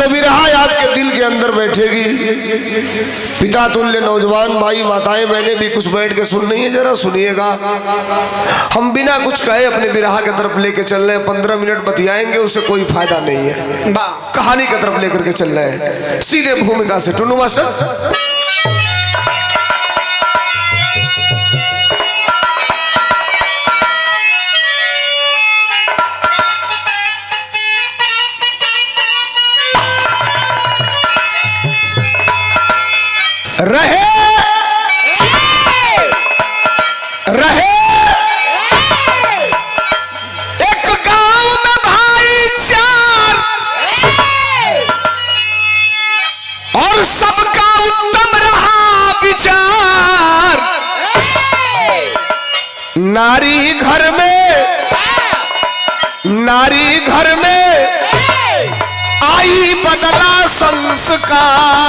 जो विरहा आपके दिल के अंदर बैठेगी, पिता तुल्य नौजवान भाई माताएं बहनें भी कुछ बैठ के सुन रही है, जरा सुनिएगा। हम बिना कुछ कहे अपने विरहा की तरफ लेके चल रहे हैं। 15 मिनट बतियाएंगे, उससे कोई फायदा नहीं है। कहानी की तरफ लेकर के चल रहे हैं सीधे भूमिका से। टुन्नू मास्टर रहे रहे एक गांव में भाईचार और सबका उत्तम रहा विचार। नारी घर में आई बदला संस्कार।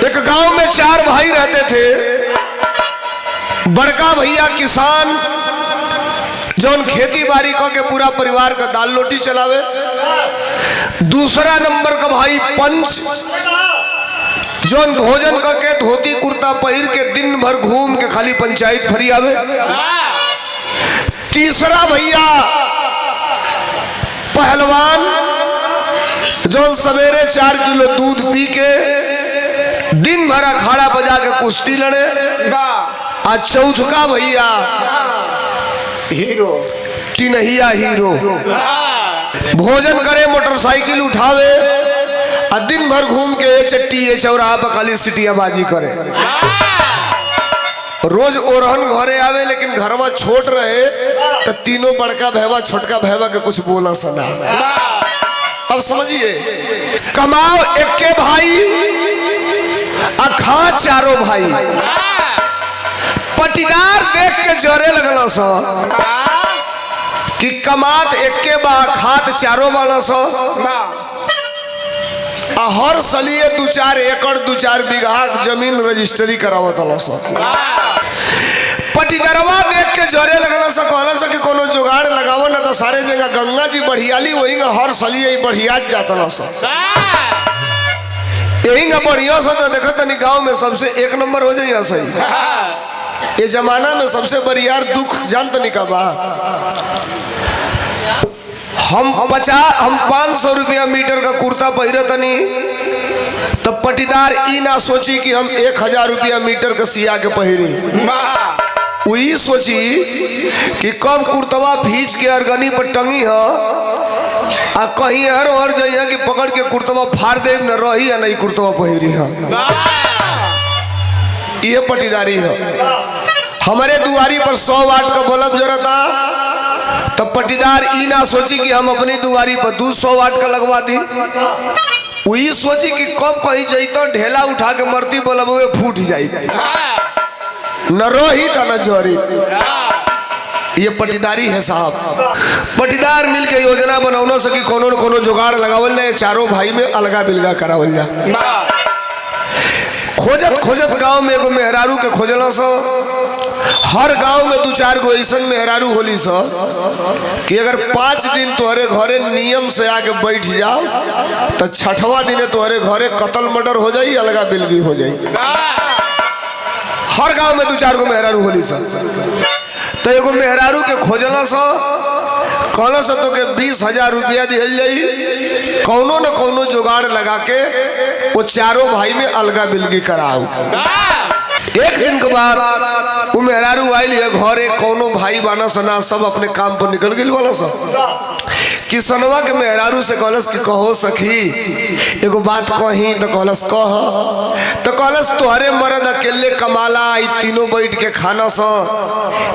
एक गांव में 4 भाई रहते थे। बड़का भैया किसान जौन खेती बाड़ी के पूरा परिवार का दाल रोटी चलावे। दूसरा नंबर का भाई पंच जौन भोजन के धोती कुर्ता पहिर के दिन भर घूम के खाली पंचायत फरियावे। तीसरा भैया पहलवान जौन सवेरे 4 किलो दूध पी के दिन भर अखाड़ा बजा के कुश्ती लड़े। आज चौथा भैया हीरो टिनहिया हीरो भोजन करे मोटरसाइकिल उठावे और दिन भर घूम के चट्टी ये चौराहा पर खाली सिटियाबाजी करे। रोज ओरहन घरे आवे लेकिन घर में छोट रहे तो तीनों बड़का भैवा छोटका भैवा के कुछ बोला सना। अब समझिए, कमाओ एक के भाई अखा 4 भाई। पटीदार देख के जरे लगल सो कि कमात एके बा खात 4 बाला सो। हर सलिए 2-4 एकड़ 2-4 बीघा जमीन रजिस्ट्री करावत सो। पटीदारवा देख के जरे लगल सो, कहल सो कि कोनो जुगाड़ लगावो ना तो सारे जगह गंगा जी बढ़ियाली वही हर सलिए बढ़िया जाता सो। यही बढ़िया सो तो देखो तनी गाँव में सबसे 1 नंबर हो जाइए सही। ये जमाना में सबसे बरियार दुख जानते नहीं का बा। हम 500 रुपया मीटर का कुर्ता पहिरे तनी तब पटीदार ई ना सोची कि हम 1000 रुपया मीटर का सिया के पहिरी। वही सोची कि कब कुर्तवा भीज के अरगनी पर टंगी है आ कहीं हर और जाइए कि पकड़ के कुर्तवा फाड़ दे न रही या नहीं कुर्तवा पहिरी है। ये पटीदारी है। हमारे दुआरी पर 100 वाट का बल्ब जरता तब पटीदार ई ना सोची कि हम अपनी दुआरी पर 200 वाट का लगवा दी। वही सोची कि कब कहीं जाइए ढेला उठा के मरती बल्ब में फूट जाई न रही त न जरी। ये पटीदारी है साहब। पटीदार मिलके योजना बनौना सकी कोनो न कोनो जुगाड़ लगावल जाए, 4 भाई में अलगा बिलगा करावल जाए। खोजत खोजत गांव में एगो मेहरारू के खोजला सो। हर गांव में 2-4 गो ऐसा मेहरारू होली सो कि अगर 5 दिन तुम्हारे घरे नियम से आके बैठ जाओ तो 6वां दिन तुम्हारे घरे कत्ल मर्डर हो जाई, अलगा बिलगी हो जाई। हर गांव में 2-4 गो मेहरारू होली सो। तो एगो मेहरारू के खोजला सो, कहला सो तो के 20,000 रुपया दिहल जाई, कौनो न कौनो जुगाड़ लगा के वो 4 भाई में अलगा बिलगी कराओ। एक दिन के बाद वो मेहरारू आयल है घरे, कौनो भाई बाना सना सब अपने काम पर निकल गई वाला सब। किसनवा के मेहरारू से कहलस कि कहो सखी एगो बात कही तो कहलस कह। तो कहलस तोहरे मर्द अकेले कमाला आई तीनों बैठ के खाना सो,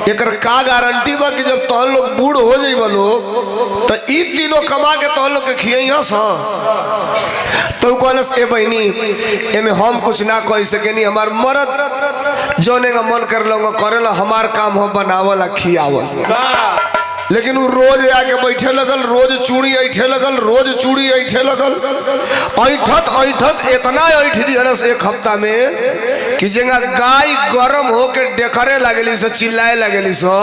एकर का गारंटी बा कि जब तोहन लोग बूढ़ हो जाइबा लोग तो ई तीनों कमा के तोहन लोग के खियइहा सो। तो कहलस ए बहनी एमे हम कुछ ना कह सकेनी, हमार मर्द जोने का मन कर लूंगा करेला, हमार काम हो बनावला खियावल। लेकिन वो रोज आके बैठे लगल, रोज चूड़ी ऐठे लगल, रोज चूड़ी ऐठे लगल। ऐठत ऐठत इतना ऐठ दिहरस एक हफ्ता में कि जगह गाय गरम होके डेकरे लगेली से चिल्लाए लगेली सो।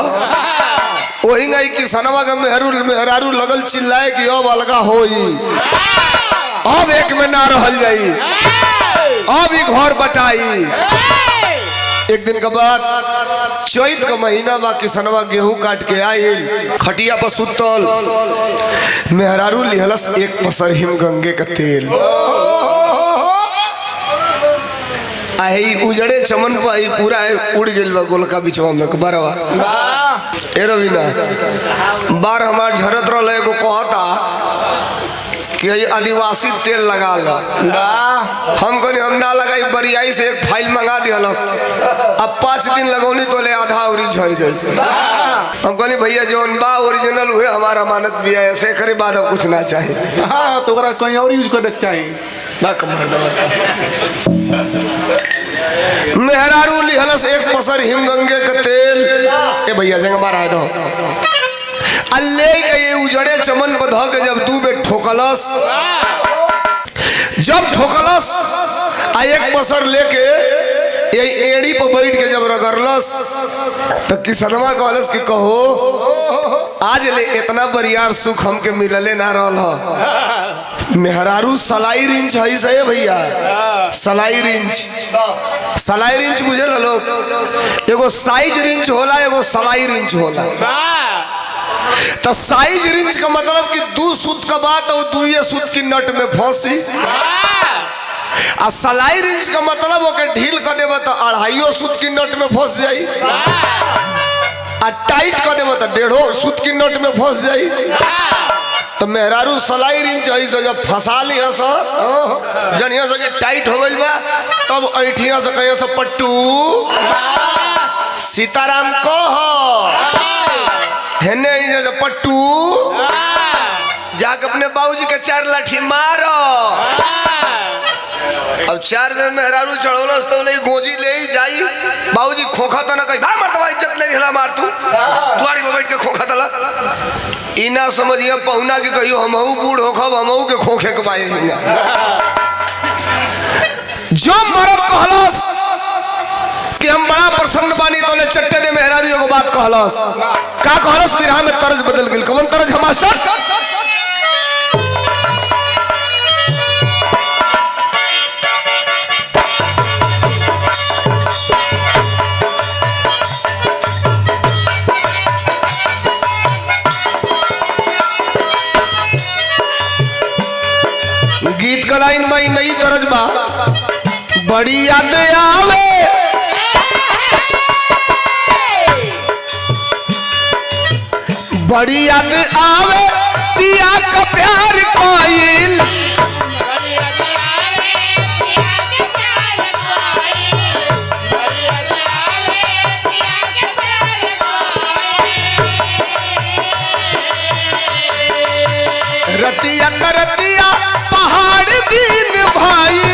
वही गई किसनवा के मेहरारू लगल चिल्लाए कि अब अलगा होई, अब एक में ना रहल जाई, अब ही घर बटाई। एक दिन के बाद चैत का महीना बा, किसनवा गेहूं काट के आइल, खटिया पर सुतल, मेहरारू लिहलस एक पसर हिमगंगे का तेल। आई उजड़े चमन पर पूरा उड़ गेल बा गोलका बिचवा में बरवा। ए रवीना बार हमार झरत रहा एगो कहता कि आदिवासी तेल लगा लो। हम कहनी हम ना लगाई, बरियाई से एक फाइल मंगा दिहलस। अब 5 दिन लगौनी तो ले आधा औरी झड़ गई। हम कहनी भैया जोन बा ओरिजिनल हुए हमारा अमानत भी है, ऐसे करे बाद अब कुछ ना चाहिए। हाँ तो कहीं और यूज करने चाहिए ना मेहरारू लिहलस एक पसर हिमगंगे का तेल। ए भैया जगह मारा दो अल्ले के ये उजड़े चमन पर धो के जब 2 बेर ठोकलस, जब ठोकलस आ एक पसर लेके ये एड़ी पर बैठ के जब रगड़लस तो किसनवा कहलस कि कहो आज ले इतना बरियार सुख हमके मिलले ना रहल। मेहरारू सलाई रिंच है सही भैया, सलाई रिंच। सलाई रिंच बुझे लोग, एगो साइज रिंच होला, एगो सलाई रिंच होला। तो साइज रिंच का मतलब कि 2 सूत का बात और 2 सूत की नट में फंसी। आ सलाई रिंच का मतलब ओके ढील कर देबा तो 2.5 सूत की नट में फंस जाई, आ टाइट कर देबा तो 1.5 सूत की नट में फंस जाई। तो मेहरारू सलाई रिंच है से जब फंसा लिया सो जनिया से टाइट हो गई बा, तब ऐठिया से कहिया से पट्टू सीताराम को हेने पट्टू जाके अपने बाबूजी के 4 लाठी मारो। अब 4 दिन मेहरारू चढ़ौलस तो ले गोजी ले ही जाई। बाबूजी खोखा तो ना कही भाई मरतबा इज्जत ले हिला मार तू द्वारी में बैठ के खोखा तला। इना समझिए पहुना के कहियो हमहू बूढ़ होखब, हमहू के खोखे के बाई जो मरद कहलस कि हम बड़ा प्रसन्न बानी तो ले चट्टे दे मेहरारू एगो बात कहलस। का कहलस? बिरहा में तरज बदल गेल। कौन तरज? हमार सर गीत का लाइन में नई तरज बा। बड़ी याद आवे बड़ी याद आवे पिया का प्यार कोइल। रतिया रतिया पहाड़ दिन भाई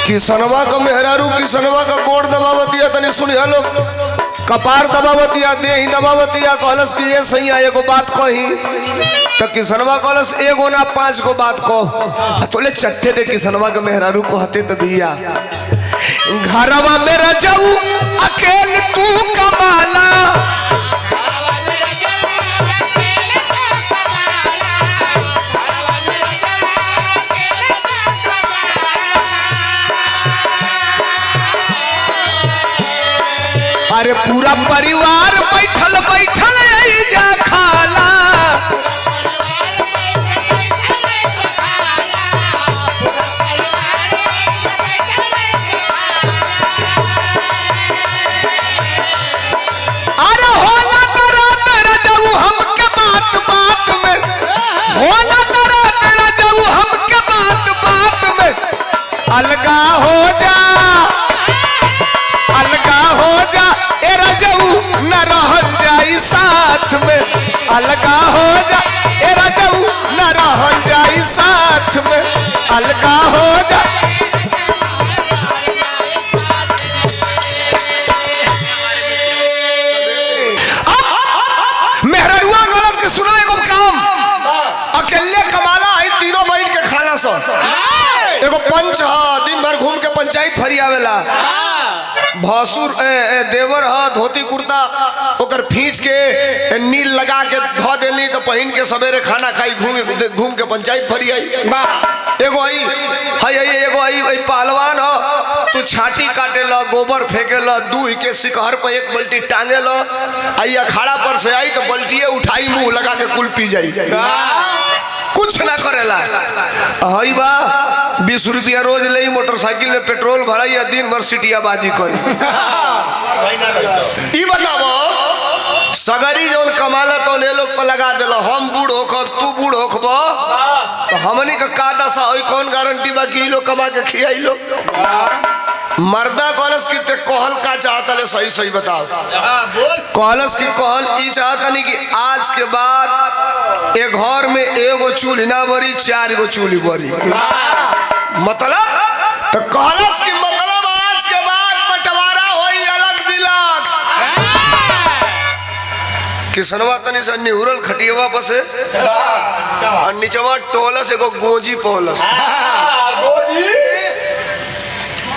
किसनवा का मेहरारू किसनवा का गोड़ दबावतिया तनी सुनिया लोग, कपार दबावतिया, देही दबावतिया। कहलस कि ये सही है एगो बात कही तो किसनवा कहलस एगो ना 5 गो बात कह। तोले चट्टे दे किसनवा के मेहरारू को हते तो भैया घरवा में रजऊ अकेल तू कमाला। अरे पूरा परिवार अलगा हो जा, अलगा हो जा ए रजऊ न रहल जाई साथ में, अलगा हो जा ए रजऊ न रहल जाई साथ में, अलगा हो जा। मेहररुआ गलत के सुनो एगो काम, अकेले कमाला है तीनों बैठ के खाना सो, एगो पंच ह दिन भर घूम के पंचायत फरियावेला, भसुर देवर ह धोती कुर्ता ओकर फींच के नील लगा के धो देली तो पहन के सवेरे खाना खाई घूम के पंचायत फरियाई। एगो आई हाय एगो आई पहलवान ह, तू छाटी काटे ल, गोबर फेंके ल, दूह के सिकहर पर एक बल्टी टांगे ल, आई अखाड़ा पर से आई तो बल्टिए उठाई मुंह लगा के कुल पी जाई, कुछ ना करेला। हई बा 20 रुपया रोज ले मोटरसाइकिल में पेट्रोल भराई या दिन भर सिटिया बाजी करी। ई बताओ सगरी जौन कमाला तो ले लोग पर लगा देला, हम बूढ़ होखब तू बूढ़ होखब तो हमनी का का दशा होई, कौन गारंटी बा कि लोग कमा के खियाई लोग। मर्दा कॉलेज की ते कहल का चाहता ले सही सही बताओ। कॉलेज की कहल ई चाहता नहीं कि आज के बाद एक घर में एगो चूल्ही ना बरी, 4 गो चूल्ही बरी, मतलब तो कॉलेज की मतलब आज के बाद बंटवारा होई अलग बिलग। किसनवा तनी से निहुरल खटियवा पसे और नीचवा टोलस एगो गोजी पोलस,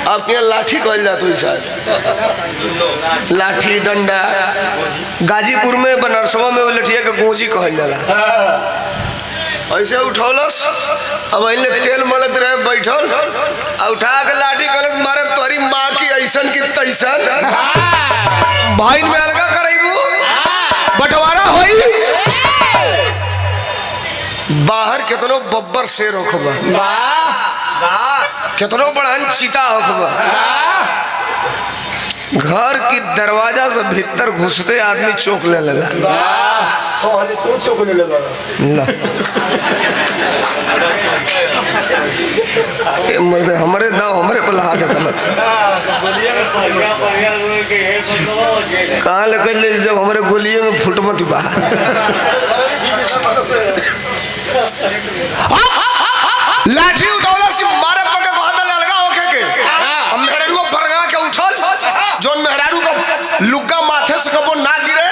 आपके लाठी कहल जात हुई शायद, लाठी डंडा। गाजीपुर में बनारसवा में लठिया के गोजी कहल जाला। ऐसे उठौलस, अब अइले तेल मलत रहे बैठल, उठा के लाठी कहलस मारे तोरी माँ की ऐसन की तैसन, भाई में अलगा कराइबू बंटवारा होई। बाहर कितनो बब्बर शेर होखबा, कितनो बड़हन चीता होखबा, घर की दरवाजा से भीतर घुसते आदमी चौक ले लेला। मर्दे हमारे दाव हमारे पर लहा देता कहाँ लेकर ले जब हमारे गोलिये में फुट मत बा। लाठी उठौला सी मारे पके कहता लड़का होके के, अब मेहरारू को बरगा के उठल, जोन मेहरारू को लुग्गा माथे से कबो ना गिरे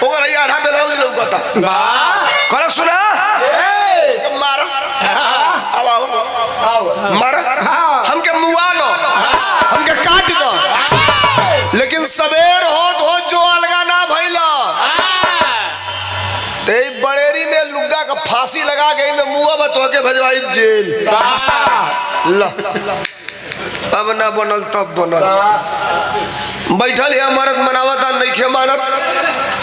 ओकर ये आधा बेला लौकता कर सुना मार अब आओ मार हमके मुआ दो, हमके काट दो, लेकिन सवेर हो जो अलगा ना भइला ते बड़ेरी में लुग्गा का फांसी लगा के में मुआ बतो के भजवाई जेल। ला अब ना बनल तब बनल, बैठल है मरद मनावता नइखे मानत,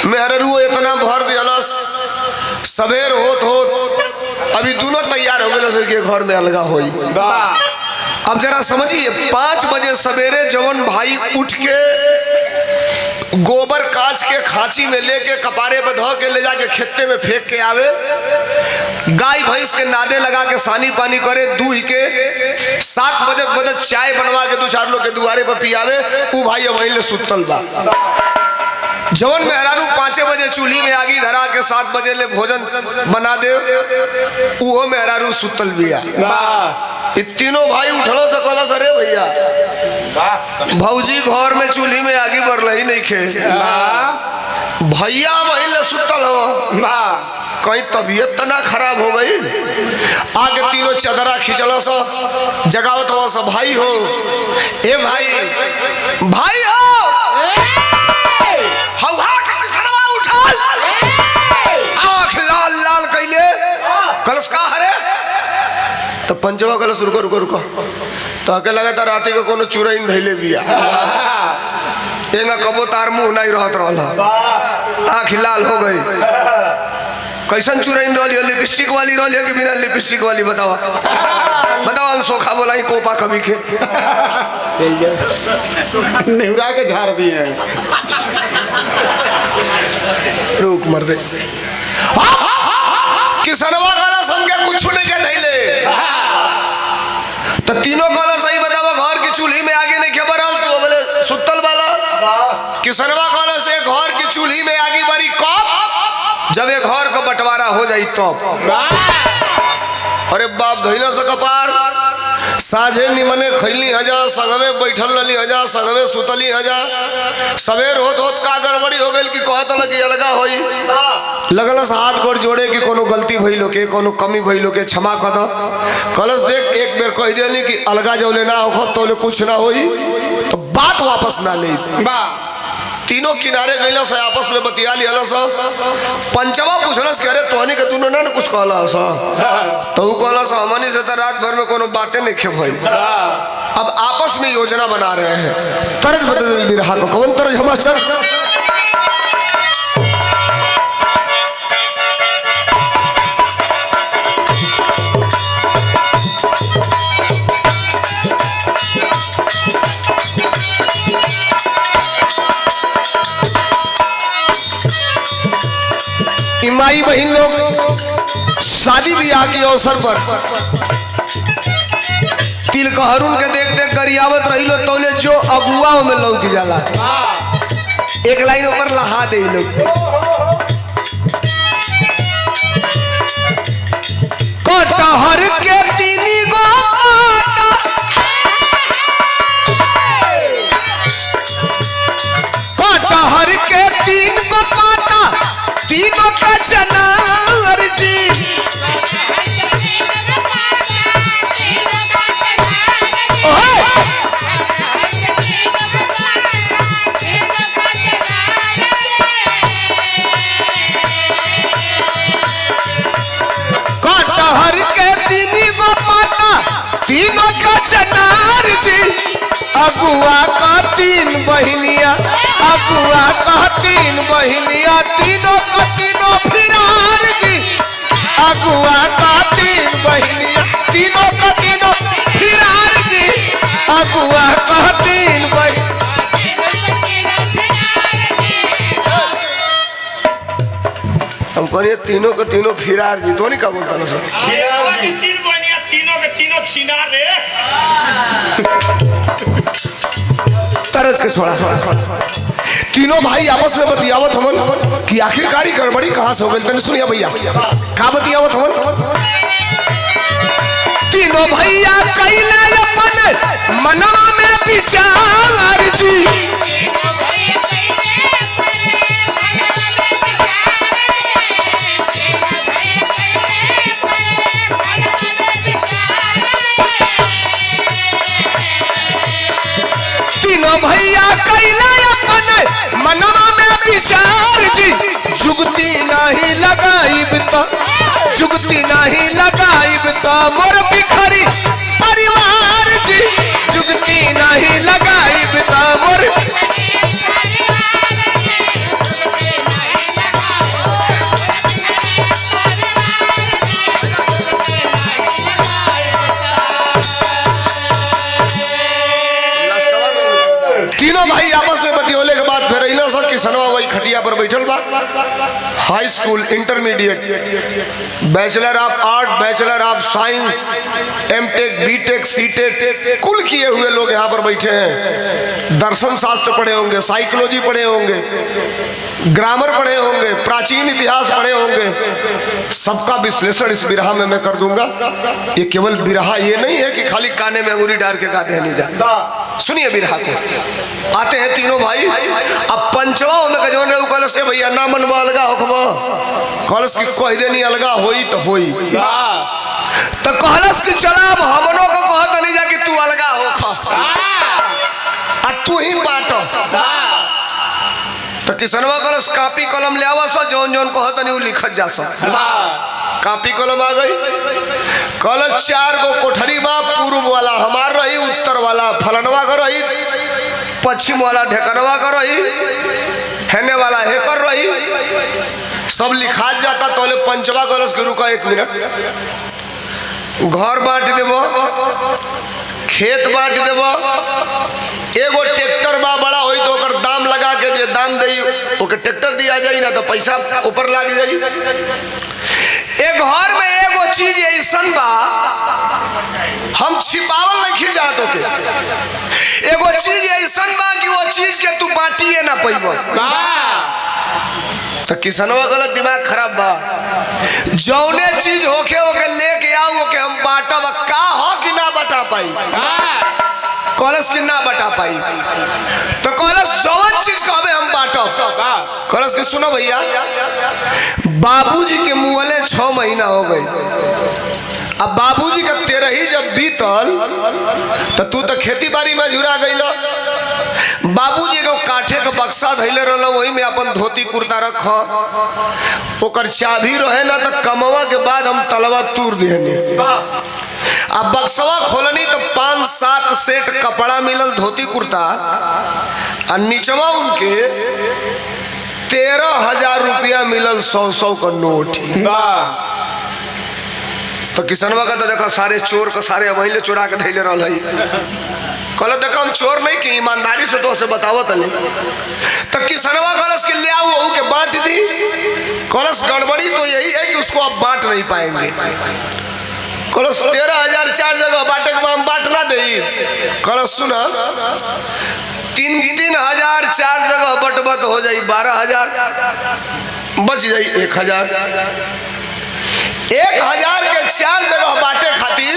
मेहररू इतना भर दियलस, सवेर होत अभी दोनों तैयार हो गए के घर में अलगा होई। अब जरा समझिए 5 बजे सवेरे जवन भाई उठ के गोबर काच के खांची में लेके कपारे पे धो के ले जाके खेते में फेंक के आवे, गाय भैंस के नादे लगा के सानी पानी करे, दूह के 7 बजे चाय बनवा के 2-4 लोग के दुआरे पर पियावे, वो भाई वहीं ले सुतल बा। जवन मेहरारू 5 बजे चूल्ही में आगी धरा के 7 बजे ले भोजन बना दे, वो मेहरारू सुतल बिया। तीनों भाई उठलो सकला सरे भैया, भौजी घर में चूल्ही में आगी बर रही नहीं खे, भैया वहीं ले सुतल हो, कहीं तबीयत तो ना खराब हो गई, आगे तीनों चदरा खिंचल सो, जगाओ तो सब भाई हो, ए भाई भाई हो कलश का हरे तो पंचवा कलश रुको रुको रुको तो आके लगा था राती को कोनो चुरैन धैले बिया, एंगा कबो तार मुंह नहीं रहत रहल, आँख लाल हो गई। कैसन चुरैन रही है, लिपस्टिक वाली रही है कि बिना लिपस्टिक वाली? बताओ बताओ, हम सोखा बोलाई कोपा कभी के नेहुरा के झाड़ दिए रुक मर्दे किसनवा गाना सुन के कुछ नहीं के धैले तो तीनों गाना सही चूल्ही में आगे नहीं खबर तो बोले सुतल वाला किसनवा कहला से घर की चूल्ही में आगे बड़ी कब जब ये घर का बंटवारा हो जाई तब। अरे बाप धइला से कपार साझे निमने खैली हजा संगमे बैठल रही हजा संगमे सुतली हजा सवेर होत होत का गड़बड़ी हो गई कि कहत न कि अलगा होई लगलस हाथ गोड़ जोड़े कि कोनो गलती भइलो के कोनो कमी भइलो के क्षमा कर दो कलस देख एक बेर कह देनी कि अलगा जौले ना हो तोले कुछ ना होई तो बात वापस ना ले बा तीनों किनारे गइला से आपस में बतिया लिया सा पंचवा पूछलस कि अरे तोहनी के तूने ना कुछ कहला सा तो ऊ कहला सा हमनी से तो रात भर में कोनो बातें नहीं खे भई अब आपस में योजना बना रहे हैं तरज बदल बिरहा को कौन तरज हम सर माई बहन लोग शादी ब्याह के अवसर पर तिल कहरुन के देख देख गरियावत रही लो तौले जो अगुआ में लौक जाला एक लाइन ऊपर लहा दे लोग कटहर के तीनी गो कटहर के तीन गो पाता तीनों का चनार जी कटहर के तीन गो पाता तीनों का चनार जी अगुआ का तीन बहनिया अगुआ का तीन बहनिया तीनों का तीनों फिरार जी अगुआ का तीन बहनिया तीनों का तीनों फिरार जी अगुआ का तीन बहन हम कहिए तीनों के तीनों फिरार जी तो नहीं क्या बोलता ना सर तीन बहनिया तीनों के तीनों छिनार रे तरज के छोड़ा तीनों भाई आपस में बतियावत हमन कि आखिरकारी गड़बड़ी कहाँ से हो गई तने सुनिया भैया का बतियावत हमन तीनों भैया कैला अपन मनवा में विचार जी तीनों भैया कैला अपन मनवा में विचार जी जुगती नहीं लगाइब तो जुगती नहीं लगाइब तो मोर बिखरी परिवार जी जुगती नहीं लगाइब तो मोर तीनों भाई आपस में बतियोले के बाद फिर अइलो सर किसनवा वही खटिया पर बैठल बा high school intermediate bachelor of art bachelor of science MTech BTech सीटेक कुल किए हुए लोग यहाँ पर बैठे हैं दर्शन शास्त्र पढ़े होंगे साइकोलॉजी पढ़े होंगे ग्रामर पढ़े होंगे प्राचीन इतिहास पढ़े होंगे सबका विश्लेषण इस बिरहा में मैं कर दूंगा ये केवल बिरहा ये नहीं है कि खाली काने में अंगूरी डाल के गाते हैं नहीं जा सुनिए बिरहा को आते हैं तीनों भाई अब पंचवा में कजवन रहे कलश से भैया ना मनवा अलगा होखबो कलश की कह देनी अलगा होई तो होई तो कहलस कि चला अब हमनों को कहत नहीं जा कि तू अलगा होखा आ तू ही बाटो तो किसनवा कलश कापी कलम ले आवा सो जौन जौन कहत नहीं लिखत जा सो कापी कलम आ गई कलश 4 गो कोठरी बा पूर्व वाला हमार रही उत्तर वाला फलनवा का रही पश्चिम वाला ढेकनवा का रही हेने वाला हेकर रही सब लिखा जाता तोले पंचवा कलश गुरु का 1 मिनट घर बांट देबो खेत बांट देबो एगो ट्रैक्टर बा बड़ा होई तो ओकर दाम लगा के जे दाम देई ओके ट्रैक्टर दिया जाई ना तो पैसा ऊपर लाग जाई एक घर में एगो चीज ऐसन बा हम छिपावल नहीं चाहत होके। एगो चीज ऐसन बा कि वो चीज के तू बांटिए ना पैबो। तो किसनवा गलत दिमाग खराब बा। जौने चीज होके होके लेके आओ होके हम बांटब का हो कि ना बटा पाई। कॉलेज की ना बटा पाई तो कॉलेज जौन चीज कहबे हम बांटब। कॉलेज के सुनो भैया, बाबूजी के मुँहले 6 महीना हो गई। अब बाबूजी का 13 ही जब बीतल तो तू तो खेती बाड़ी में झुरा गईल। बाबूजी एगो काठे का बक्सा धैले रहल, वही में अपन धोती कुर्ता रख, ओकर चाबी रहे ना तो कमवा के बाद हम तलवा तूर देने। अब बक्सवा खोलनी तो 5-7 सेट कपड़ा मिलल धोती कुर्ता और नीचवा उनके 13,000 रुपया मिलल 100-100 का नोट। तो किसनवा का तो देखा सारे चोर का सारे वही चोरा के धैले रहल है। कहल देखा हम चोर नहीं कि ईमानदारी से तो बतावो तले। तो किसनवा कलश के ले आओ के बांट दी। कलश गड़बड़ी तो यही है कि उसको आप बांट नहीं पाएंगे। कलश 13,000 4 जगह बांटे के हम बांट ना दे। कलश सुना 3,000 4 जगह बटबट हो जाई 12,000 बच जाई 1,000। 1,000 के 4 जगह बांटे खातिर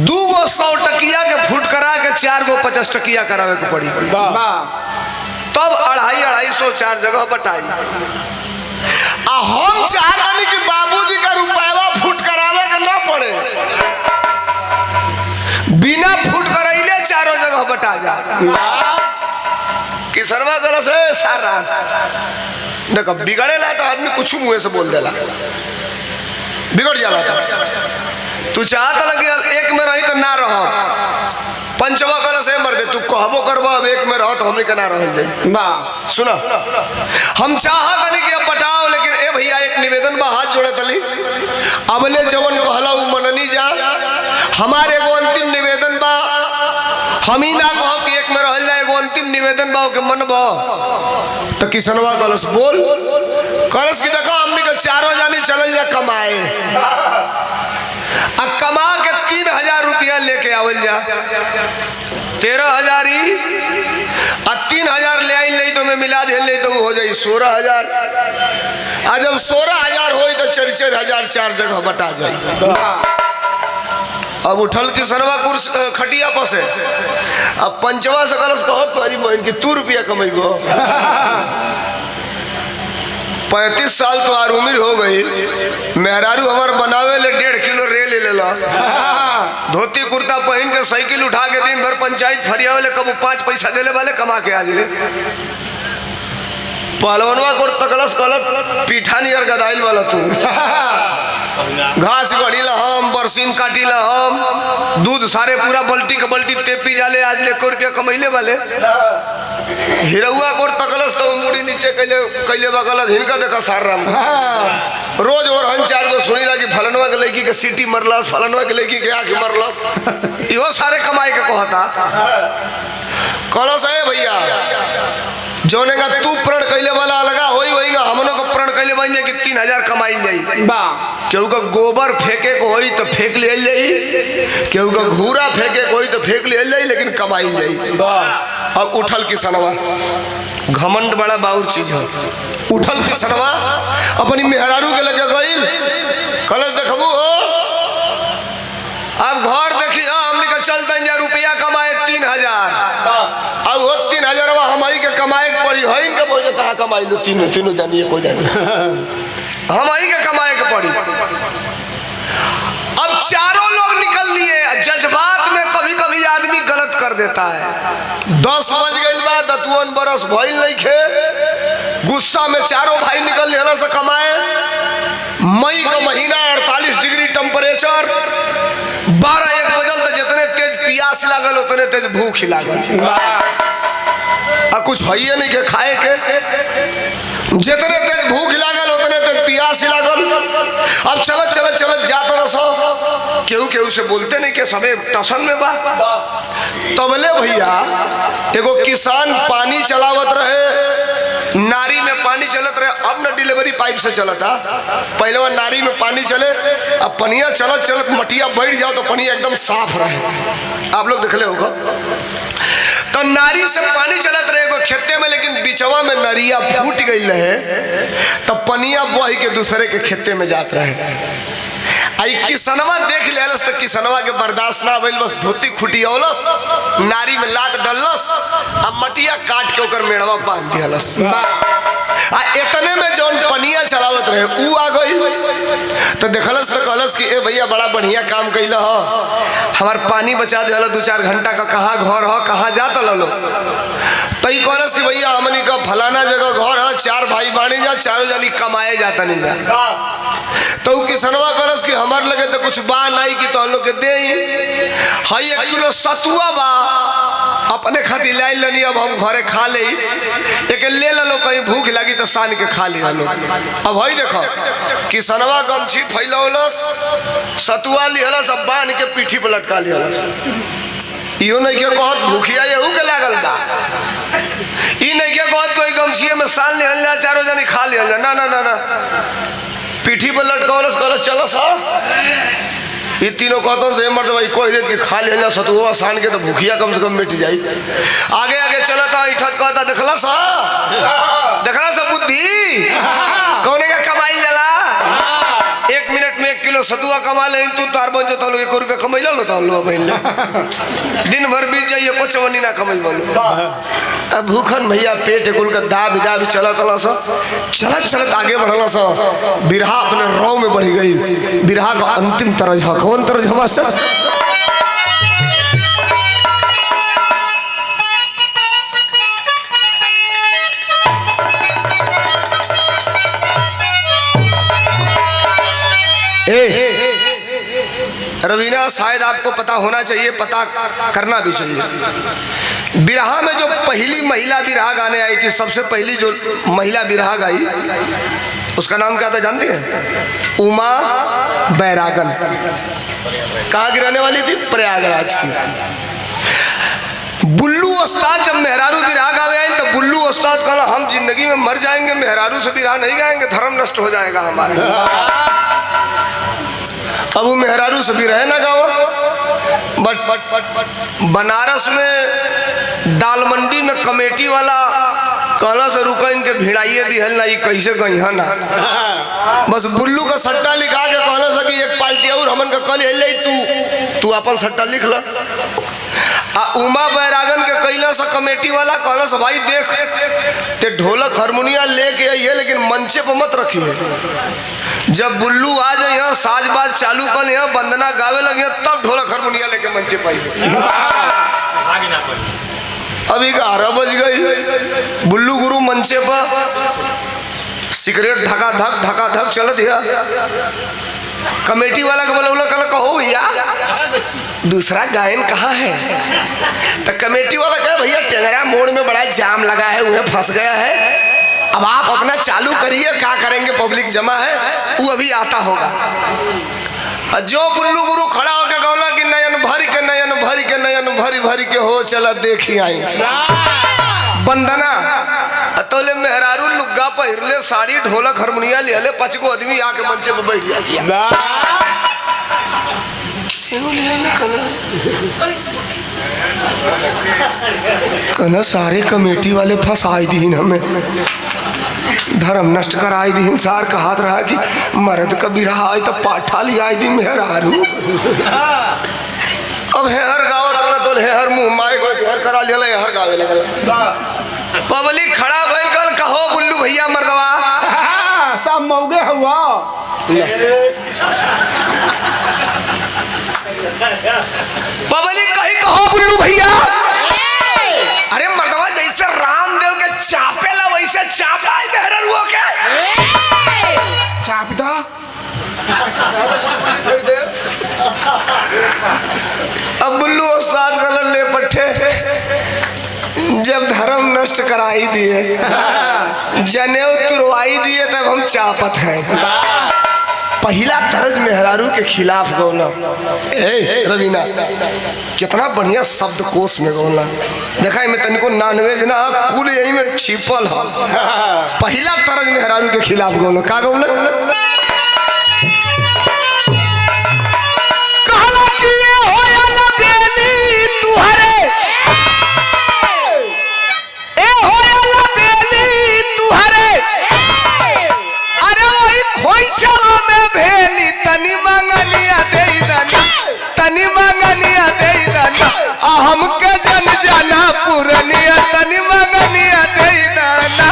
2 गो 100 टकिया के फुट करा के 4 गो 50 टकिया करावे के पड़ी। तब 250-250 4 जगह बटाई। हम चाहते कि बाबूजी का रुपया फुट करावे के ना पड़े, बिना फुट करैले 4 जगह बटा जा। किसनवा गलत है सारा देखो बिगड़ेला तो आदमी कुछ मुँह से बोल देला, बिगड़ जाला। तू चाहता लगे एक में रही तो ना रहो। पंचवा कल से मर दे तू कहबो करबो अब एक में रहो तो हमें के ना रह जाए। सुना हम चाहत नहीं कि अब बटाओ, लेकिन ए भैया एक निवेदन बा, हाथ जोड़े तली अबले जवन कहला उ मननी जा। हमारे एगो अंतिम निवेदन बा, हम ही ना कहो कि एक में रह जाए, एगो अंतिम निवेदन बा के मन बा। तो किसनवा कलश बोल। कलश की देखो हमने के 4 जानी चल जा कमाए, अब कमा के 3,000 रुपया लेके आवल जा। 13,000 ही और 3,000 ले आई ले तो मैं मिला दे ले तो हो जाए 16,000। आज जब 16,000 हो तो 4-4,000 4 जगह बटा जाए। अब उठल की सरवा कुर्स खटिया पसे। अब पंचवा से कलश कहो तुम्हारी बहन की 2 रुपया कमेबो। 35 साल तो आर उम्र हो गई, मेहरारू हमार बनावे ले 1.5 किलो रे ले लेला। धोती कुर्ता पहन के साइकिल उठा के दिन भर पंचायत फरियावे ले, कबू 5 पैसा देले वाले कमा के आज ले। पहलवनवा को तकलस कलत पीठा नियर गदाइल वाला तू। घास गढ़ी ला हम, बरसीन काटी ला हम, दूध सारे पूरा बल्टी के बल्टी तेपी जाले आज ले 1 रुपया कमैले वाले। हिरौआ को तकलस तो मुड़ी नीचे कैले बगल हिनका देखा सार राम। रोज और हम 4 गो सुनी कि फलनवा के लड़की के सीटी मरलस, फलनवा के लड़की के आँख मरलस। इहो सारे कमाई के कहता। कलश है भैया जोने का तू प्रण कैले वाला लगा होई होईगा, हमनों को प्रण कैले बन जाए कि 3,000 कमाई जाई। केहू का गोबर फेंके को होई तो फेंक ले जाई, केहू का घूरा फेंके को होई तो फेंक ले जाई, लेकिन कमाई जाई। अब उठल किसनवा घमंड बड़ा बाउर चीज है। उठल किसनवा अपनी मेहरारू के लगे गईल। कलश देखबू हो अब घर देखी हमने का चलते जा रुपया कमाए 3,000। अब वो 3,000 हमारी के कमाए पड़ी है, इनके बोझे कहाँ कमाई लो तीनों जानिए को जानिए हमारी के कमाए के पड़ी। अब चारों लोग निकल लिए। जज्बात में कभी कभी आदमी गलत कर देता है। 10 बज गई बा, 51 बरस भइल नहीं खे, गुस्सा में चारों भाई निकल लिए से कमाए। मई का महीना 48 डिग्री टेम्परेचर, 12-1 बजल तो जितने तेज प्यास लागल उतने तेज भूख लागल। अब कुछ है नहीं के खाए के, जितने तेज भूख लागल उतने तेज प्यास लागल। अब चलत चलत चलत जात रसो केहू केहू से बोलते नहीं कि सबे टसन में बा। तबले भैया एगो किसान पानी चलावत रहे, नारी में पानी चलत रहे। अब न डिलीवरी पाइप से चलता, पहले वो नारी में पानी चले, अब पनिया चलत चलत मटिया बैठ जाओ तो पनिया एकदम साफ रहे। आप लोग देखले होगा। तो नारी से पानी चलत रहे एगो खेते में, लेकिन बिचवा में नरिया फूट गई रहे, तब पनिया बह के दूसरे के खेते में जात रहे। आई किसनवा देख लेलस तो किसनवा के बर्दाश्त ना भइल, बस धोती खुटियौलस, नारी में लात डलस, अब मटिया काट के ओकर मेड़वा बांध दियलस। आ इतने में जौन पनिया चलावत रहे ऊ आ गई, तो देखलस तो कहलस कि ए भैया बड़ा बढ़िया काम कैला हो, हमार पानी बचा दिया 2-4 घंटा का। कहाँ घर हो, कहाँ जाता लो? तो ई कहलस कि भैया हमनी का फलाना जगह घर है, 4 भाई बाणी जा, चारों जनी कमाए जाता नहीं जा। तो किसनवा कहलस कि हमार लगे तो कुछ बा नहीं कि तो लोग के दे हई 1 किलो सतुआ बा, अपने खातिर लाई लनी, अब हम घरे खा ले, एक ले लो, कहीं भूख लगी तो सान के खा लिया लो। अब हई देखो किसनवा गमछी फैलौलस, सतुआ लिहलस, अब बांध के पीठी पर लटका लिहलस। इहो नहीं के कहत भूखिया यहू के लागल बा, ई नहीं के कहत कोई गमछिए में सान लिहल जा, चारों जनी खा लिहल जा, ना ना ना ना, पीठी पर लटकावलस, कहलस चलो सा। ये तीनों कहतों से मर्द भाई कोई देख के खा लिया सतुआ सान के तो भूखिया कम से कम मिट जाई। आगे आगे चला था, इठत कहता देखला सा बुद्धि कौने का कमाई जला, 1 मिनट में 1 किलो सतुआ कमा ले, तू तार बन जो 1 रुपया कमाई लो दिन भर बीत जाइए कुछ वनी ना कमाई बोलो। अब भूखन भैया पेट कुल का दाब दाब चलत चलत आगे बढ़ला सा, बिरहा अपने रौ में बढ़ गई। बिरहा का अंतिम तरज कौन तरज हमारा रवीना, शायद आपको पता होना चाहिए, पता करना भी चाहिए। बिरहा में जो पहली महिला बिरहा गाने आई थी, सबसे पहली जो महिला बिरहा गाई उसका नाम क्या था जानते हैं? उमा बैरागन। कहाँ की रहने वाली थी? प्रयागराज की। बुल्लू उस्ताद जब मेहरारू बिरहा गावे आई तो बुल्लू उस्ताद कहला हम जिंदगी में मर जाएंगे, मेहरारू से बिरहा नहीं गाएंगे, धर्म नष्ट हो जाएगा हमारा। अब वो मेहरारू से भी रहे ना गाओ, बट बनारस में दाल मंडी में कमेटी वाला कहला से रुका इनके भिड़ाइए दिहल ना, कैसे गई है ना, बस बुल्लू का सट्टा लिखा के कहला से कि 1 पाल्टी और हमन का कल ले, तू अपन सट्टा लिख ला। उमा बैरागन के कैला से कमेटी वाला कहला से भाई देख ते ढोलक हारमोनिया लेके आइए, लेकिन मंचे पर मत रखिए, जब बुल्लू आ जाए यहाँ साजबाज चालू कर यहाँ वंदना गावे लगे तब ढोलक हारमोनिया लेके मंचे पाई। अभी 11 बज गई, बुल्लू गुरु मंचे पर सिगरेट धका धक चलत है। कमेटी वाला के बोला कल कहो भैया दूसरा गायन कहाँ है? तो कमेटी वाला कहे भैया टेंगरा मोड़ में बड़ा जाम लगा है, उन्हें फंस गया है, अब आप अपना चालू करिए, क्या करेंगे, पब्लिक जमा है, वो अभी आता होगा। जो बुल्लू गुरु खड़ा होकर गौला कि नयन भरी के नयन भरी के नयन भरी भरी के हो चला देखी आई बंदना तोले मेहरारू लुग्गा पहिरले, साड़ी ढोलक हारमोनिया ले ले, 5 गो आदमी आके मंचे पे बैठ जाती है। कहना सारे कमेटी वाले फंसाई दीन हमें, धर्म नष्ट कराई दीन, सार का हाथ रहा कि मर्द का बिरहा आई तो पाठा लिया आई दी मेहरारू। अब हेहर गावत तो हेहर मुंह माए को हेहर करा लिया, हेहर गावे लगल, पब्लिक खड़ा भइल कल कहो बुल्लू भैया मर्दवा सब मौगे हुआ। पब्लिक कही कहो बुल्लू भैया, अरे मर्दवा जैसे रामदेव के चापे ला वैसे चापा मेहरारू के चाप दा। अब बुल्लू उस्ताद गलत ले पट्टे, जब धर्म नष्ट कराई दिए, जनेऊ तुरवाई दिए, तब हम चापत हैं। पहला तरज मेहरारू के खिलाफ गौला। ए रवीना कितना बढ़िया शब्द कोश में गौला। देखा मैं तनिको नॉनवेज ना कुल यही में छिपल है। पहला तरज मेहरारू के खिलाफ गौला का गौला कहला कि ये होयल बेली तुहरे ए होयल बेली तुहरे अरे वही खोइछवा में भेली तनी मंगनिया देई दाना तनी मंगनिया देई दाना आ हमके जन जाना पुरनिया तनी मंगनिया देई दाना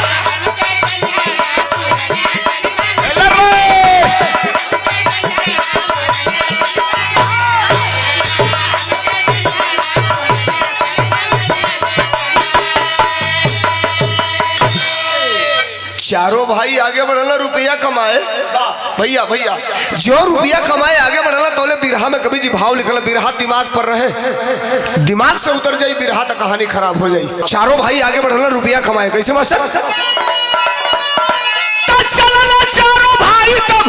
चारों भाई आगे बढ़ना रुपया कमाए। भैया भैया जो रुपया कमाए आगे बढ़ना तोले बिरहा में कभी जी भाव लिखल बिरहा दिमाग पर रहे दिमाग से उतर जाई बिरहा तो कहानी खराब हो जाई। चारों भाई आगे बढ़ना रुपया कमाए कैसे मास्टर चलना चारों भाई तब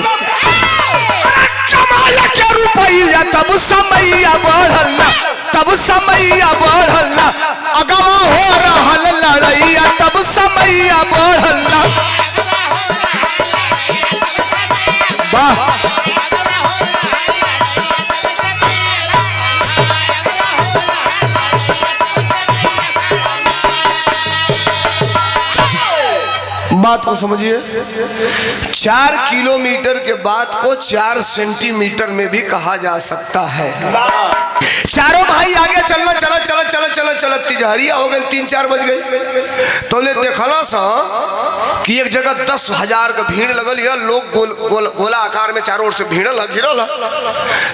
कमाया क्या रुपया तब समैया बढ़लना तब समैया बढ़लना अगवा हो रहल लड़ैया तब समैया बढ़लना वाह बात को समझिए 4 किलोमीटर के बात को 4 सेंटीमीटर में भी कहा जा सकता है। चारों भाई आगे चलना चला चला चला चला चला तिजहरिया हो गई 3-4 बज गई तो ले देखला सा कि एक जगह 10,000 का भीड़ लगल है लोग गोला आकार में चारों ओर से भीड़ल है घिरल है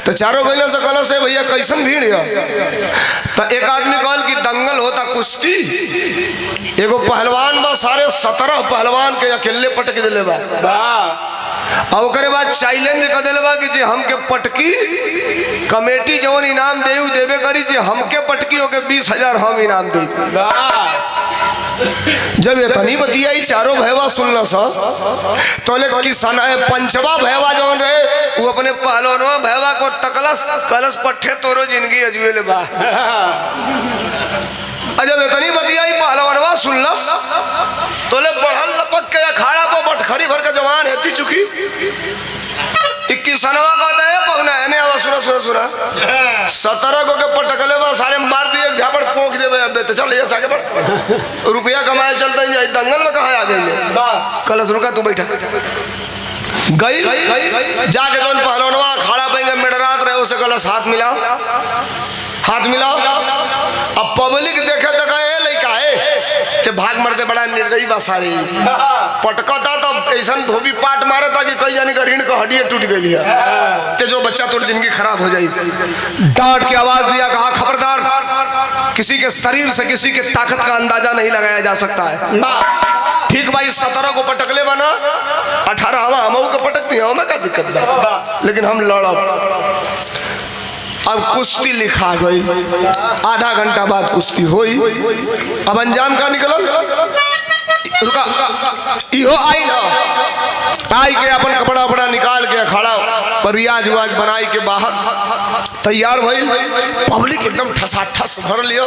तो चारों गइला से कहला से भैया कैसन भीड़ है तो एक आदमी कहल कि दंगल होता कुश्ती एगो पहलवान बा सारे 17 पहलवान के अकेले पटक दिले बा और ओकरे बाद चैलेंज कर दिले बा कि जे हमके पटकी कमेटी जवन इनाम देऊ देवे करी जे हमके पटकी होके 20,000 हम इनाम दे। जब ये तनी बतियाई चारों भैवा सुनला सा तो ले किसान पंचवा भैवा जवन रहे वो अपने पहलवानवा भैवा को तकलस कलस पट्ठे तोरो जिंदगी अजुए ले बा। जब इतनी बतियाई पहलवानवा सुनलस तो ले बढ़ल लपक के अखाड़ा पर बटखरी भर के जवान हेती चुकी 21वां कहता है पगना है ने आवा सुना सुना सुना 17 को के पटकले बा सारे मार दिए झापड़ पोंख देवे अब तो चल ये आगे बढ़ रुपया कमाए चलता ही जाए दंगल में कहां आ गई कलस रुका तू बैठा गई जाके दोन पहलवानवा अखाड़ा पे मेडरात रहे उसे कलस हाथ मिलाओ अब पब्लिक देखे तो कहे लइका है ते भाग मरते बड़ा निर्दयी बा सारी पटकता तब ऐसा धोबी पाट मारे था कि कई जानी का रीढ़ का हड्डी टूट गई है ते जो बच्चा तोर जिंदगी खराब हो जाई। डांट के आवाज दिया कहा खबरदार किसी के शरीर से किसी के ताकत का अंदाजा नहीं लगाया जा सकता है। ठीक भाई 17 को पटकले बना 18वां हम को पटकती है मैं क्या दिक्कत है लेकिन हम लड़ा। अब कुश्ती लिखा गई आधा घंटा बाद कुश्ती हुई अब अंजाम का निकल रुका इहो आई ना आई के अपन कपड़ा वपड़ा निकाल के अखाड़ा पर रियाज उवाज बनाई के बाहर तैयार भइल पब्लिक एकदम ठसाठस भर लियो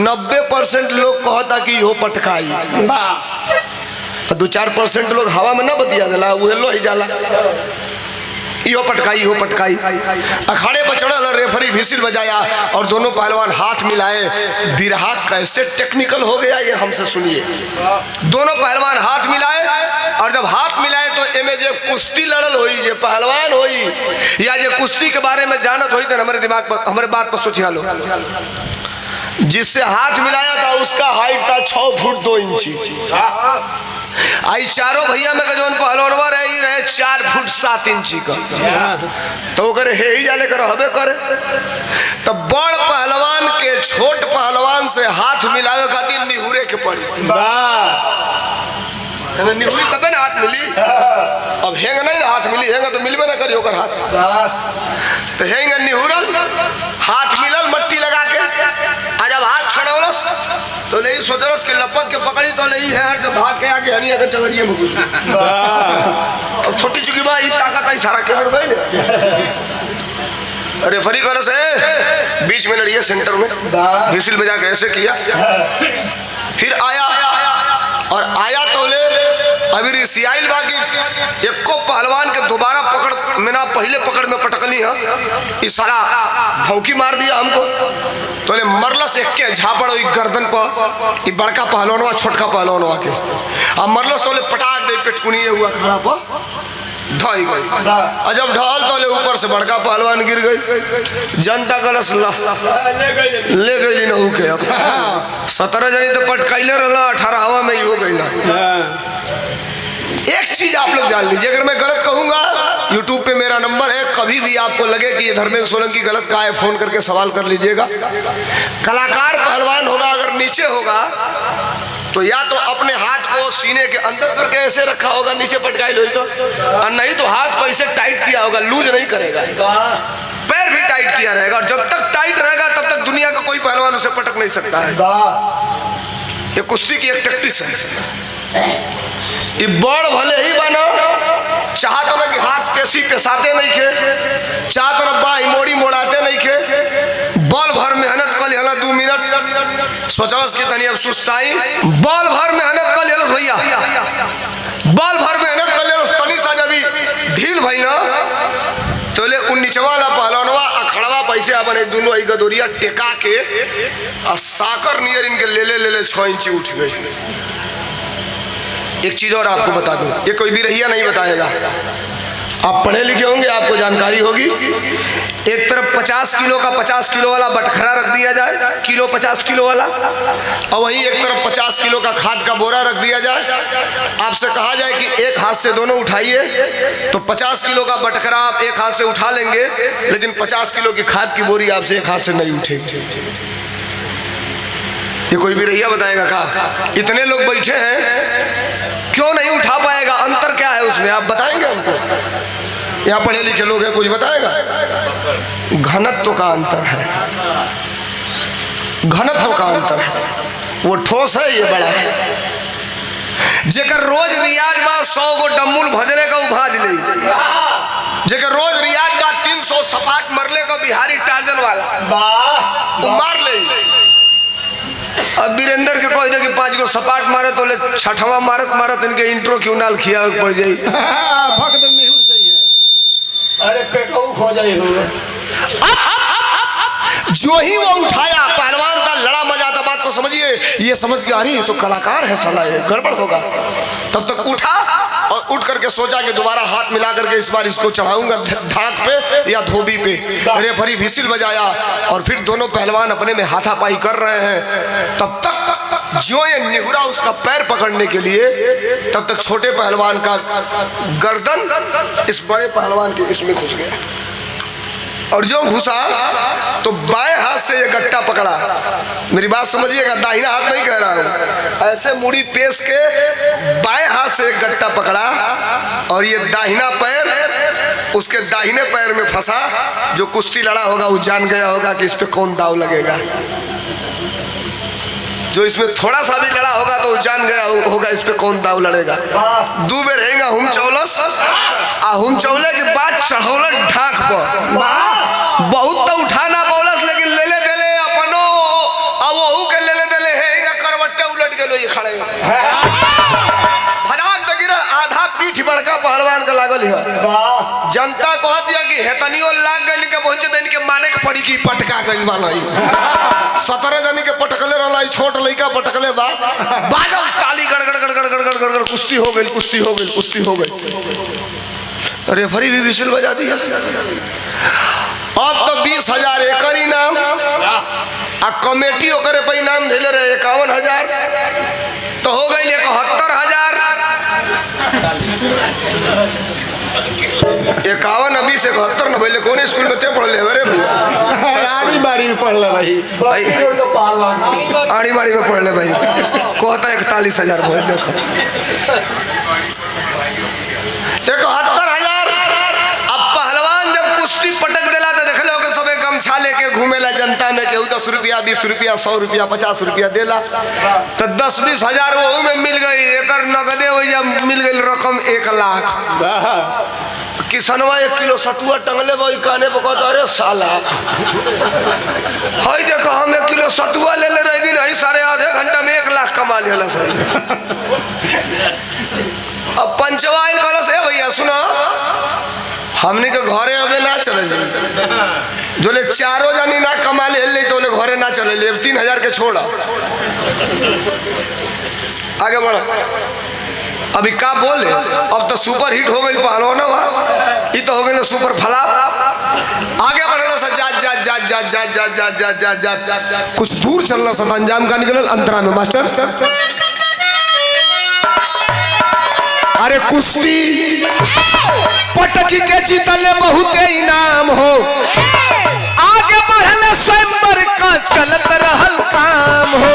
90% लोग कहता कि इहो पटकाई 2-4% लोग हवा में ना बतिया देला वो लो ही जाला इहो पटकाई अखाड़े पर चढ़ल रेफरी विसिल बजाया और दोनों पहलवान हाथ मिलाए। बिरहा कैसे टेक्निकल हो गया ये हमसे सुनिए। दोनों पहलवान हाथ मिलाए और जब हाथ मिलाए तो एमे जे कुश्ती लड़ल होई जे पहलवान होई या जे कुश्ती के बारे में जानत होई तो हमारे दिमाग पर हमारे बात पर सोचिया लो जिससे हाथ मिलाया था उसका हाइट था 6 फुट 2 इंच आई चारों भैया में जौन पहलवानवा रहे 4 फुट 7 इंच का तो करे हे ही जाले कर हबे करे तो बड़ पहलवान के छोट पहलवान से हाथ मिलावे खातिर निहुरे के पड़ी निहुरी तबे ना हाथ मिली। अब हेंग नहीं ना हाथ मिली हेंग तो मिलबे ना करी ओकर हाथ तो हेंग निहुरल हाथ मिलल मट्टी लगा के जब हाथ छड़ौलस तो नहीं सोचलस कि लपक के पकड़ी तो नहीं है से भाग के आके हनी अगर चलरिए में घुस अब छोटी चुकी बा ई ताकत का इशारा के रेफरी कर से बीच में लड़िए सेंटर में विसिल बजा के ऐसे किया, फिर आया और आया तो ले अभी रिसियाइल बाकी एक को पहलवान के दोबारा पकड़ में ना पहले पकड़ में पटकली है, इशारा भौंकी मार दिया हमको तो ले मरलस एक के झापड़ हुई गर्दन पर, ये बड़का पहलवानवा छोटका पहलवानवा के अब मरलस तो ले पटाक दे पेटकुनी हुआ खड़ा पर ढाई गई, और जब ढाल तो ले ऊपर से बड़का पहलवान गिर गई, जनता कलश ले गई ना के अब 17 जनी तो पटकाइले रहला, 18वां में ही हो गई ना। एक चीज आप लोग जान लीजिए, अगर मैं गलत कहूंगा यूट्यूब पे मेरा नंबर है, कभी भी आपको लगे कि ये धर्मेंद्र सोलंकी गलत कहा है फोन करके सवाल कर लीजिएगा। कलाकार पहलवान होगा अगर नीचे होगा तो या तो अपने हाथ को सीने के अंदर करके ऐसे रखा होगा नीचे पटकाई लो तो, और नहीं तो हाथ को ऐसे टाइट किया होगा, लूज नहीं करेगा, पैर भी टाइट किया रहेगा, और जब तक टाइट रहेगा तब तक दुनिया का कोई पहलवान उसे पटक नहीं सकता है। ये कुश्ती की एक टैक्टिस है, ये बड़ भले ही बना चाहत ना कि हाथ पेशी पेशाते नहीं खे, चाहत ना बाई मोड़ी मोड़ाते नहीं खे, बल भर मेहनत कर लेला 2 मिनट सोचलस कि तनी अब सुस्ताई, बल भर मेहनत कर लेलस भैया, बल भर मेहनत कर लेलस, तनी सा जब ढील भई ना तो ले 19 वाला पहलवानवा अखड़वा पैसे अपने दोनों आई गदोरिया टेका के और साकर नियर इनके ले 6 इंच उठ गई। एक चीज और आपको बता दूं, ये कोई भी रहिया नहीं बताएगा, आप पढ़े लिखे होंगे आपको जानकारी होगी। एक तरफ 50 किलो का 50 किलो वाला बटखरा रख दिया जाए, किलो 50 किलो वाला, और वहीं एक तरफ 50 किलो का खाद का बोरा रख दिया जाए, आपसे कहा जाए कि एक हाथ से दोनों उठाइए, तो 50 किलो का बटखरा आप एक हाथ से उठा लेंगे, लेकिन 50 किलो की खाद की बोरी आपसे एक हाथ से नहीं उठेगी। ये कोई भी रहिया बताएगा का? इतने लोग बैठे हैं क्यों नहीं उठा पाएगा? अंतर क्या है उसमें आप बताएंगे हमको? यहाँ पढ़े लिखे लोग हैं, कुछ बताएगा? घनत्व का अंतर है, घनत्व का अंतर है, वो ठोस है ये बड़ा है। जेकर रोज रियाज बा 100 गो डम्मुल भजले का उभाज ले, जेकर रोज रियाज बा 300 सपाट मरले का बिहारी टार्जन वाला मार ले। अब वीरेंद्र के कह दे कि 5 गो सपाट मारे तो ले 6ठवां मारत इनके इंट्रो क्यों नाल खिया पड़ जाई, भक्त नहीं उड़ जाई है, अरे पेटो खो जाई हो। जो ही वो उठाया पहलवान था, लड़ा मजा था, बात को समझिए, ये समझ गया अरे तो कलाकार है साला, ये गड़बड़ होगा। तब तक उठा और उठ करके सोचा कि दोबारा हाथ मिला करके इस बार इसको चढ़ाऊंगा धाक पे या धोबी पे। रेफरी व्हिसिल बजाया और फिर दोनों पहलवान अपने में हाथापाई कर रहे हैं। तब तक जो ये निहुरा उसका पैर पकड़ने के लिए, तब तक छोटे पहलवान का गर्दन इस बड़े पहलवान के इसमें घुस गया, और जो घुसा तो बाएं हाथ से ये गट्टा पकड़ा। मेरी बात समझिएगा, दाहिना हाथ नहीं कह रहा हूं, ऐसे मुड़ी पेश के बाएं हाथ से एक गट्टा पकड़ा, और ये दाहिना पैर उसके दाहिने पैर में फंसा। जो कुश्ती लड़ा होगा वो जान गया होगा कि इस पे कौन दाव लगेगा, जो इसमें थोड़ा सा भी लड़ा होगा तो जान गया होगा इस पे कौन दाव लड़ेगा। 2 बेर रहेगा हम चौलस आ हम चौले के बाद चढ़ौल ढाक पर, बहुत तो उठाना बोलस, लेकिन ले देले अपनो आ वहू के ले देले है करवट्टे उलट गेलो ये खड़े भड़ाक दे गिरल, आधा पीठ बड़का पहलवान का लागल है। जनता कह दिया कि हेतनियो लाग गइल के पहुंचे तो इनके माने के पड़ी कि पटका गइल वाला 17 जनी के पटकले रहला, छोट लइका पटकले बा, बाजल ताली गड़गड़ गड़गड़ गड़गड़ गड़गड़, कुश्ती हो गई, कुश्ती हो गई, कुश्ती हो गई। रेफरी भी व्हिसिल बजा दिया। अब तो 20,000 एकर इनाम आ कमेटी ओकरे पे इनाम दिले रहे 51,000, तो हो गई 71,000। 51 अभी से 71 न भइले। कौन स्कूल में ते पढ़ले अरे आड़ी बाड़ी में पढ़ले भाई, आड़ी बाड़ी में पढ़ले भाई, कहता 41,000 बोल देखो 71,000। अब पहलवान जब कुश्ती पटक देला तो देख लो कि सबे गमछा लेके घूमेला जनता में, केहू 10 रुपया 20 रुपया 100 रुपया 50 रुपया देला, तो 10-20 हजार वो में मिल गई। एक नगदे हो मिल गई रकम 1 लाख। किसनवा 1 किलो सतुआ टंगले भाई काने पे कहता अरे साला हाय देखो हम 1 किलो सतुआ ले ले रही दिन है सारे आधे घंटा में 1 लाख कमा लिया सही। अब पंचवा आइल कहला से भैया सुना हमने के घरे अबे ना चले जो ले चारों जानी ना कमा ले तो ले घरे ना चले 3000 के छोड़ा आगे बढ़ो। अभी का बोले अब तो सुपर हिट हो गई पहलवान ये तो हो गई ना सुपर फलाप। आगे बढ़ना सा जा जा जा जा जा जा जा जा जा जा कुछ दूर चलना सा अंजाम का निकल अंतरा में मास्टर। अरे कुश्ती पटकी के जीतले बहुत इनाम हो आगे बढ़ले स्वयंवर का चलत रहल काम हो।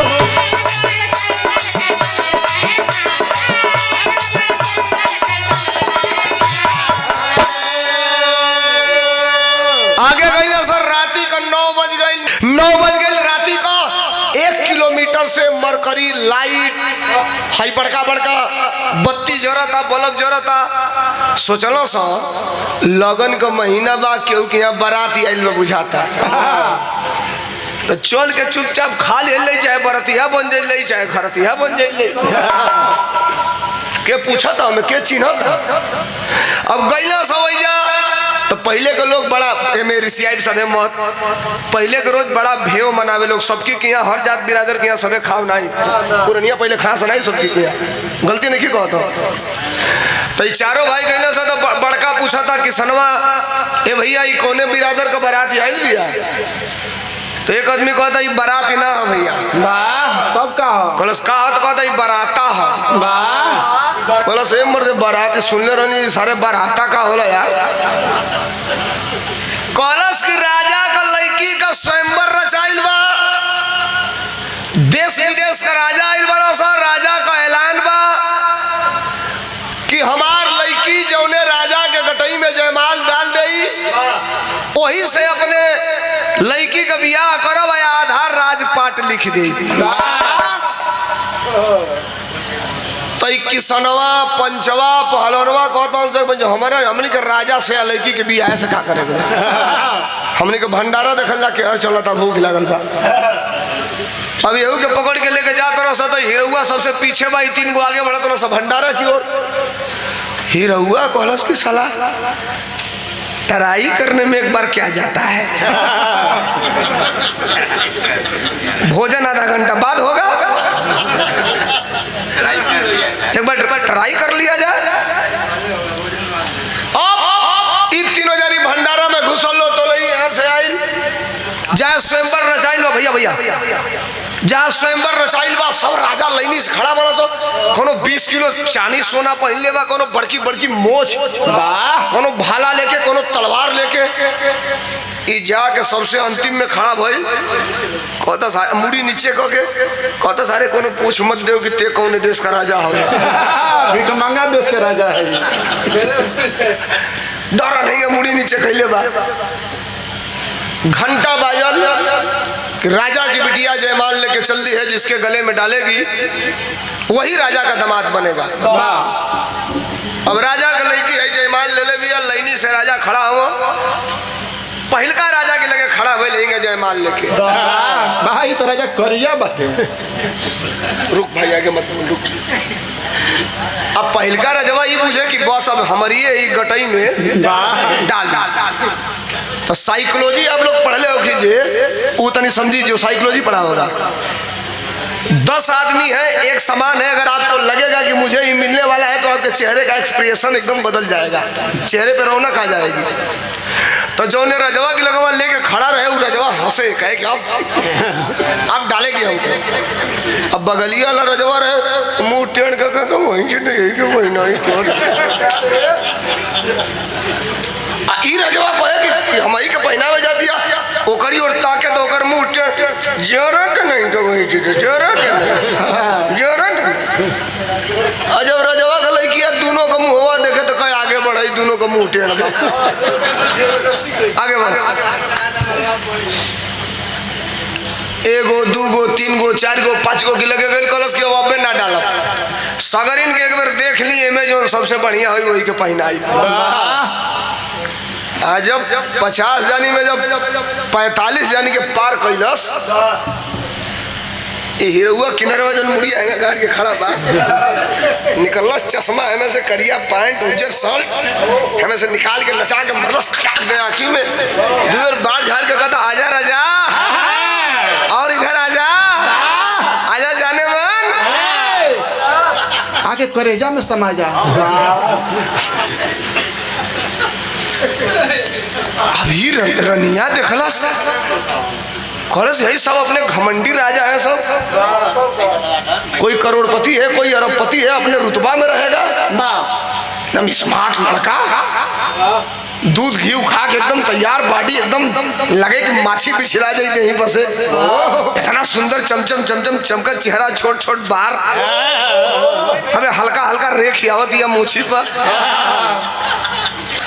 आगे गई सर राती का 9 बज गई राती का 1 किलोमीटर से मरकरी लाइट हाई बड़का बड़का बत्ती जरता बल्ब जरता सोचलो सा लगन का महीना बा केहू के यहाँ बारात आइल में बुझाता तो चल के चुपचाप खा ले चाहे बरतिया बन जाए चाहे खरतिया बन जाए के पूछा था हमें के चिन्ह था। अब गईला सवैया तो पहले के लोग बड़ा ऋषियाई सबे मत पहले के रोज बड़ा भेव मनावे लोग सबकी के यहाँ हर जात बिरादर के यहाँ सबे खाओ नहीं पुरनिया पहले खा सुनाई सबकी के यहाँ गलती नहीं कहता तो चारों भाई कहले से तो बड़का पूछा था किसनवा ए भैया ये कोने बिरादर का बारात आइल भैया तो एक आदमी कहता ये बारात ना है भैया तब का कलस का तो कहता ये बाराता है कलस एक मर्द बारात सुनले रहनी सारे बाराता का होला यार। कलस की राजा का लड़की का स्वयंवर रचाइल बा देश विदेश का राजा आइल बा राजा का ऐलान बा कि हमार लड़की जौने राजा के गटई में जयमाल डाल दई वही से अपने लड़की का बियाह करब या आधार राजपाट लिख दे। तो किसनवा पंचवा पहलवनवा कहता हमारे हमने के राजा से लड़की के बियाह से का करेगा हमने के भंडारा देखल जा के हर चलता भूख लागल बा। अब यहू के पकड़ के लेके जाता रहा तो हीरोआ सबसे पीछे बा 3 गो आगे बढ़त रहा भंडारा की ओर। हीरोआ कहलस की सलाह तराई करने में एक बार क्या जाता है भोजन आधा घंटा बाद होगा एक बार ट्राई कर लिया जाए। अब इन तीनों जानी भंडारा में घुसल लो तो नहीं यहाँ से आइल जहाँ स्वयंवर रचाइल बा भैया जहाँ स्वयंवर रचाइल बा सब राजा लाइनी से खड़ा बना सो कोनो 20 किलो चांदी सोना पहन ले बा कोनो बड़की बड़की मोछ कोनो भाला लेके कोनो तलवार लेके ई जाके सबसे अंतिम में खड़ा भइल कहता सारे मुड़ी नीचे करके कहता सारे कोनो पूछ मत देव कि ते कौन देश का राजा हो भिखमंगा देश का राजा है डरा नहीं है मुड़ी नीचे कहले बा। घंटा बाजल कि राजा की बिटिया जयमाल लेके चल दी है जिसके गले में डालेगी वही राजा का दामाद बनेगा। अब राजा का लड़की है जयमाल ले ले भी लाइनी से राजा खड़ा हुआ पहलका राजा के लगे खड़ा हुए लेंगे जयमाल लेके भाई तो राजा करिया बाटे रुक भैया के मत रुक। अब पहलका राजवा ये पूछे कि बस अब हमारी ये गटई में डाल तो साइकोलॉजी आप लोग पढ़ ले हो कीजिए वो तनी समझी जो साइकोलॉजी पढ़ा होगा 10 आदमी है एक समान है अगर आपको लगेगा कि मुझे ही मिलने वाला है तो आपके चेहरे का एक्सप्रेशन एकदम बदल जाएगा चेहरे पे रौनक आ जाएगी। तो जो ने रजवा की लगवा लेके खड़ा रहे वो रजवा हंसे कहे कि आप डालेंगे हमको। अब बगलिया वाला रजवा रहे मुंह टेढ़ का वहीं से नहीं कि वहीं नहीं ई रजवा कहे कि हमारी के पहनावे जा दिया ओकरी और ताके तो ओकर मुंह जरा के नहीं तो वही चीज जरा के नहीं जरा जब रजवा का लड़किया दोनों का मुंह हुआ देखे तो कहे आगे बढ़ाई दोनों का मुंह टेढ़ आगे बढ़ 1 गो 2 गो 3 गो 4 गो 5 गो की लगे गए कलश के अब ना डाला सगरिन के एक बार देख ली एमे जो सबसे बढ़िया हुई वही के पहनाई आ जब 50 जानी में जब 45 जानी के पार कैलस, ये हीरोआ किनारे जन मुड़ी आएगा गाड़ी के खड़ा बा, निकलस चश्मा हमें से करिया पैंट उज्जर शर्ट हमें से निकाल के नचा के मरलस खटाक दे आँखी में, दूर बाढ़ झाड़ के कहता आजा राजा और इधर आजा आजा जाने मन आगे करेजा में समा जा। अभी रनिया देखलस खरस यही सब अपने घमंडी राजा है सब, कोई करोड़पति है कोई अरबपति है, अपने रुतबा में रहेगा एकदम स्मार्ट लड़का, दूध घी खा के एकदम तैयार, बॉडी एकदम लगे कि माछी पिछला जाए यहीं पर से, इतना सुंदर चमचम चमचम चमका चेहरा, छोट छोट बार, हमें हल्का हल्का रेख आवत या मूछी पर,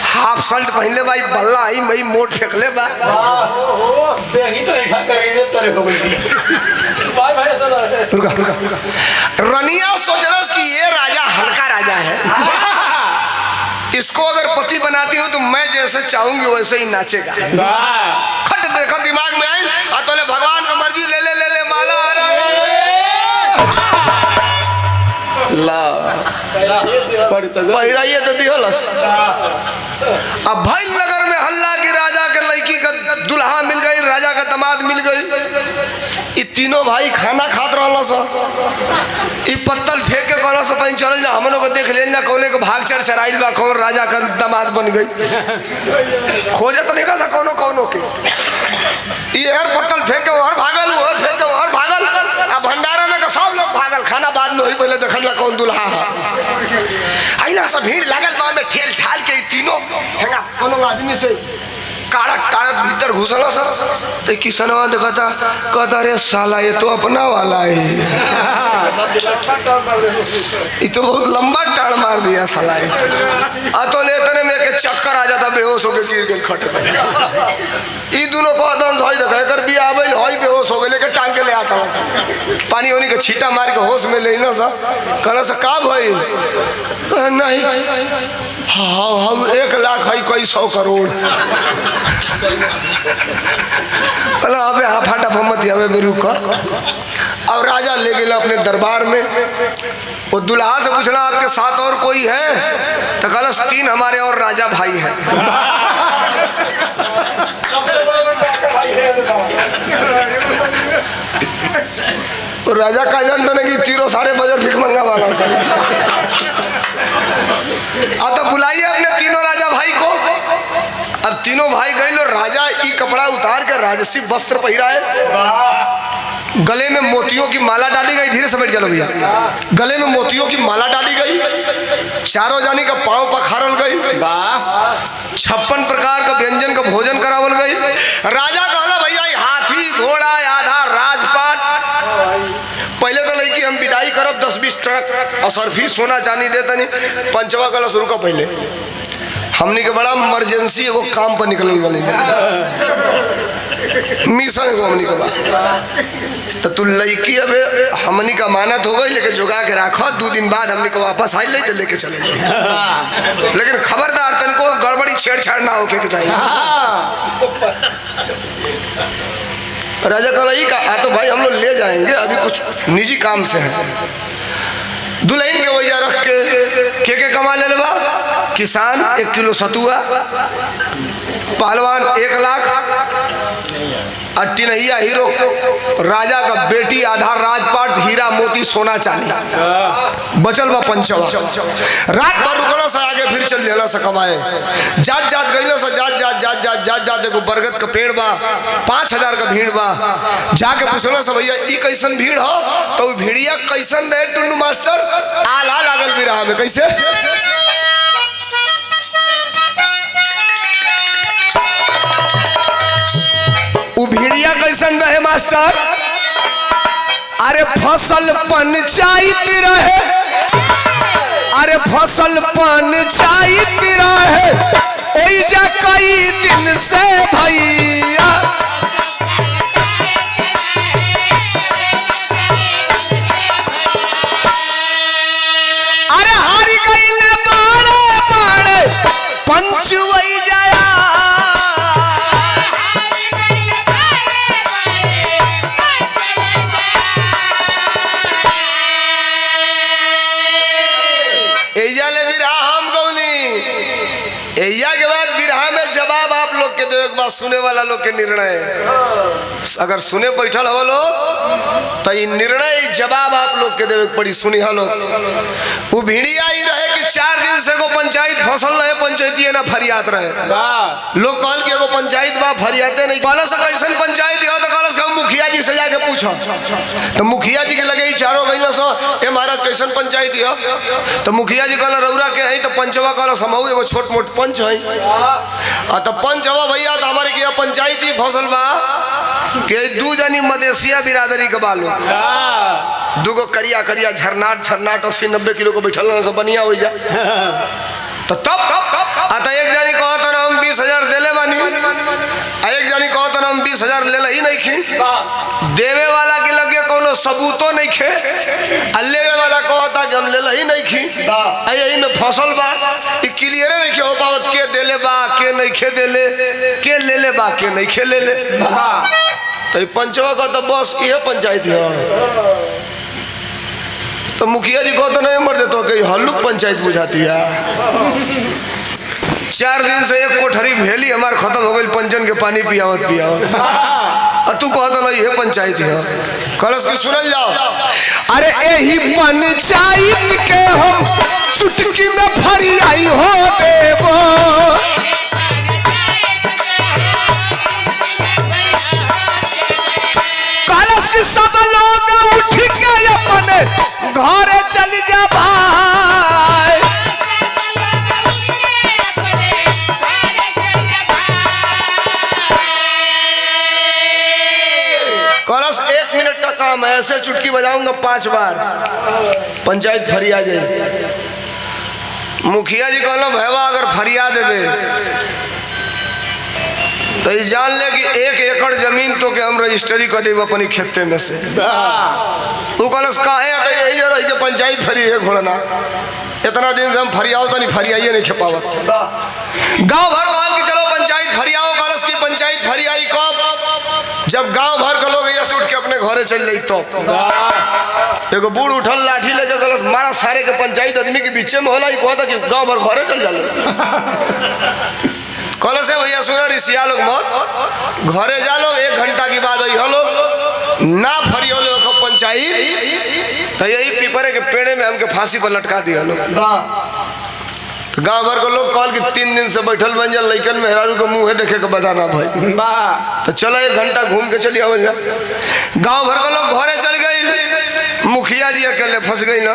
हाफ शर्ट पहनले भाई, बल्ला आई मई मोट फेंकले बा, बेही तो ऐसा करेंगे तोरे हो गई भाई भाई सब रुका रुका रनिया सोच रहा कि ये राजा हल्का राजा है, इसको अगर पति बनाती हूँ तो मैं जैसे चाहूंगी वैसे ही नाचेगा। खट देखो दिमाग में आई अतोले भगवान का मर्जी ले ले ले ले माला ला पहिराइए तो दिहलस। अब भाई नगर में हल्ला की राजा के लड़की का दुल्हा मिल गई, राजा का दामाद मिल गई, ये तीनों भाई खाना खात रहा इ पत्तल फेंक के कहला से तनी चल जा हमनों को देख लेना कौने को भाग चढ़ चराइल बा, कौन राजा का दामाद बन गई, खोजे तो नहीं का कौनो कौनो के ये हर पत्तल फेंक के और भागल और फेंक के और भागल, अब भंडारा में का सब लोग भागल, खाना बाद में होई पहले देखला कौन दुल्हा है, आइना सब भीड़ लागल बा में ठेल ठाल के तीनों हेगा कोनो आदमी से काड़क काड़क भीतर घुसला सब तो किसनवा देखता कहता रे साला ये तो अपना वाला है, ये तो बहुत लंबा टाड़ मार दिया साला है, तो लेतने में के चक्कर आ जाता, बेहोश होके गिर के खट ये दोनों को आदम होई देखा कर भी आवे होई बेहोश हो गए, लेके टांग के ले आता पानी होने के छीटा मार के होश में लेना सा कहना से का भाई नहीं हाँ हाँ 1 लाख है कई 100 करोड़ अबे हाँ फाटा फमत हमें भी रुका। अब राजा ले गए अपने दरबार में, वो दुल्हा से पूछना आपके साथ और कोई है, तो कहला 3 हमारे और राजा भाई हैं। तो राजा का जानता नहीं कि तीरों सारे बजर भिख मंगा वाला सर, तो बुलाइए अपने तीनों राजा भाई को। अब तीनों भाई गए लो, राजा ई कपड़ा उतार के राजसी वस्त्र पहिरा है, गले में मोतियों की माला डाली गई, धीरे से बैठ चलो भैया, गले में मोतियों की माला डाली गई, चारों जानी का पांव पखारल गई, 56 प्रकार का व्यंजन का भोजन करावल गई। राजा कहला भैया हाथी घोड़ा आधा राजपाट, पहले तो लड़की हम विदाई करब 10-20 ट्रक और सरफी सोना चांदी देता नहीं, पंचवा कलश रुका पहले हमने के बड़ा इमरजेंसी एगो काम पर निकलल बनी मिशन एगो हमने के बाद, तो तू लड़की अब हमनी का मानत हो गई, लेके जोगा के रखो, 2 दिन बाद हमने को वापस आई ले लेके चले जाए, लेकिन खबरदार तनको गड़बड़ी छेड़छाड़ ना होके के चाहिए। राजा कहा तो भाई हम लोग ले जाएंगे, अभी कुछ निजी काम से है। दुल्हन के वजह रख के कमा ले लेवा, किसान 1 किलो सतुआ, पहलवान 1 लाख, अट्टिनहिया हीरो राजा का बेटी आधा राजपाट हीरा मोती सोना चांदी, बचल बा पंचवा। रात भर रुकला से आगे फिर चल जाला से कमाए, जात जात गईलो से जात जात जात जात जात जात देखो बरगद का पेड़ बा, 5000 का भीड़ बा, जाके पूछला से भैया ई कैसन भीड़ हो, तो भीड़िया कैसन रहे टुन्नू मास्टर, आला लागल भी रहा में कैसे वो भीड़िया कैसन रहे मास्टर, अरे फसल पंचायत रहे, अरे फसल पंचायत रहे, ओई जा कई दिन से भैया, अरे हारी गई बाड़े बाड़े पंचुई जाया एया के बाद बिरहा में जवाब आप लोग के दो, एक बात सुने वाला लोग के निर्णय। अगर सुने बैठल हो लोग तो ये निर्णय जवाब आप लोग के देवे पड़ी। सुनी हलो वो भिड़िया ही रहे कि 4 दिन से को पंचायत फसल रहे, पंचायती ना फरियाद रहे। लोग कहल कि एगो पंचायत बा फरियाते नहीं। कहल से कैसन पंचायत हो तो कहल से मुखिया जी से जाके पूछो। तो मुखिया जी के लगे ही चारों गइल सो ए महाराज कैसन पंचायत हो। तो मुखिया जी कहल रौरा के है तो पंचवा कहल समूह एगो छोट मोट पंच है। तो पंच हवा भैया तो हमारे के पंचायती फसल बा के 2 जनी मदेशिया बिरादरी के बालो, 2 गो करिया करिया झरनाट झरनाट 80-90 किलो को बैठल सब बनिया हो जा। तो तब आता एक जानी कहो तो हम 20,000 देले बानी, एक जानी कहो तो हम 20,000 ले ही नहीं खी। देवे वाला के लगे कोनो सबूतो नहीं खे, लेवे वाला कहता कि हम ले ही नहीं खी। यही में फसल बा क्लियर नहीं खे हो पावत के देले बा के नहीं खे देले, के ले ले बा के नहीं खे ले ले। तो पंचवा का तो बस ये पंचायत है। तो मुखिया जी को तो नहीं मर देते कहीं हल्लुक पंचायत बुझाती है। 4 दिन से एक कोठरी भेली हमार खत्म हो गई, पंचन के पानी पियावत पियावत। तू कहता नहीं ये पंचायत है। कलश की सुनल जाओ। अरे यही पंचायत के हम चुटकी में फरियाई हो देबो। कलश की सब लोग उठ के अपने घरे चली जा भाई। कलश 1 मिनट का काम है, ऐसे चुटकी बजाऊंगा 5 बार पंचायत फरिया जाए। मुखिया जी कहलो भैया अगर फरिया देवे तो जान ले कि 1 एकड़ जमीन तो के हम रजिस्ट्री कर देव अपनी खेते में से। तू कलश काहे तो यही रही के पंचायत फरी है घोड़ना। इतना दिन से हम फरियाओ तो नहीं फरियाइए नहीं खेपावत। गांव भर कहल कि चलो पंचायत फरियाओ। कलश की पंचायत फरियाई कब? जब गांव भर के लोग ऐसे उठ के अपने घरे चल जाई। तो एगो बूढ़ उठल लाठी लेके कलश मारा सारे के पंचायत आदमी के बीच में होला। कहता कि गांव भर घरे चल जाले। कलश है भैया सुना रिसिया लोग मत घरे जा लो। 1 घंटा की बाद आई हलो ना फरियो लोग पंचायत तो यही पीपरे के पेड़े में हमके फांसी पर लटका दिया लोग। तो गांव भर के लोग कहल कि 3 दिन से बैठल बन जा लइकन में हेरारू के मुँह देखे के बताना भाई। तो चलो 1 घंटा घूम के चलिए आवल जा। गांव भर के लोग घरे चल गई। मुखिया जी अकेले फंस गई ना।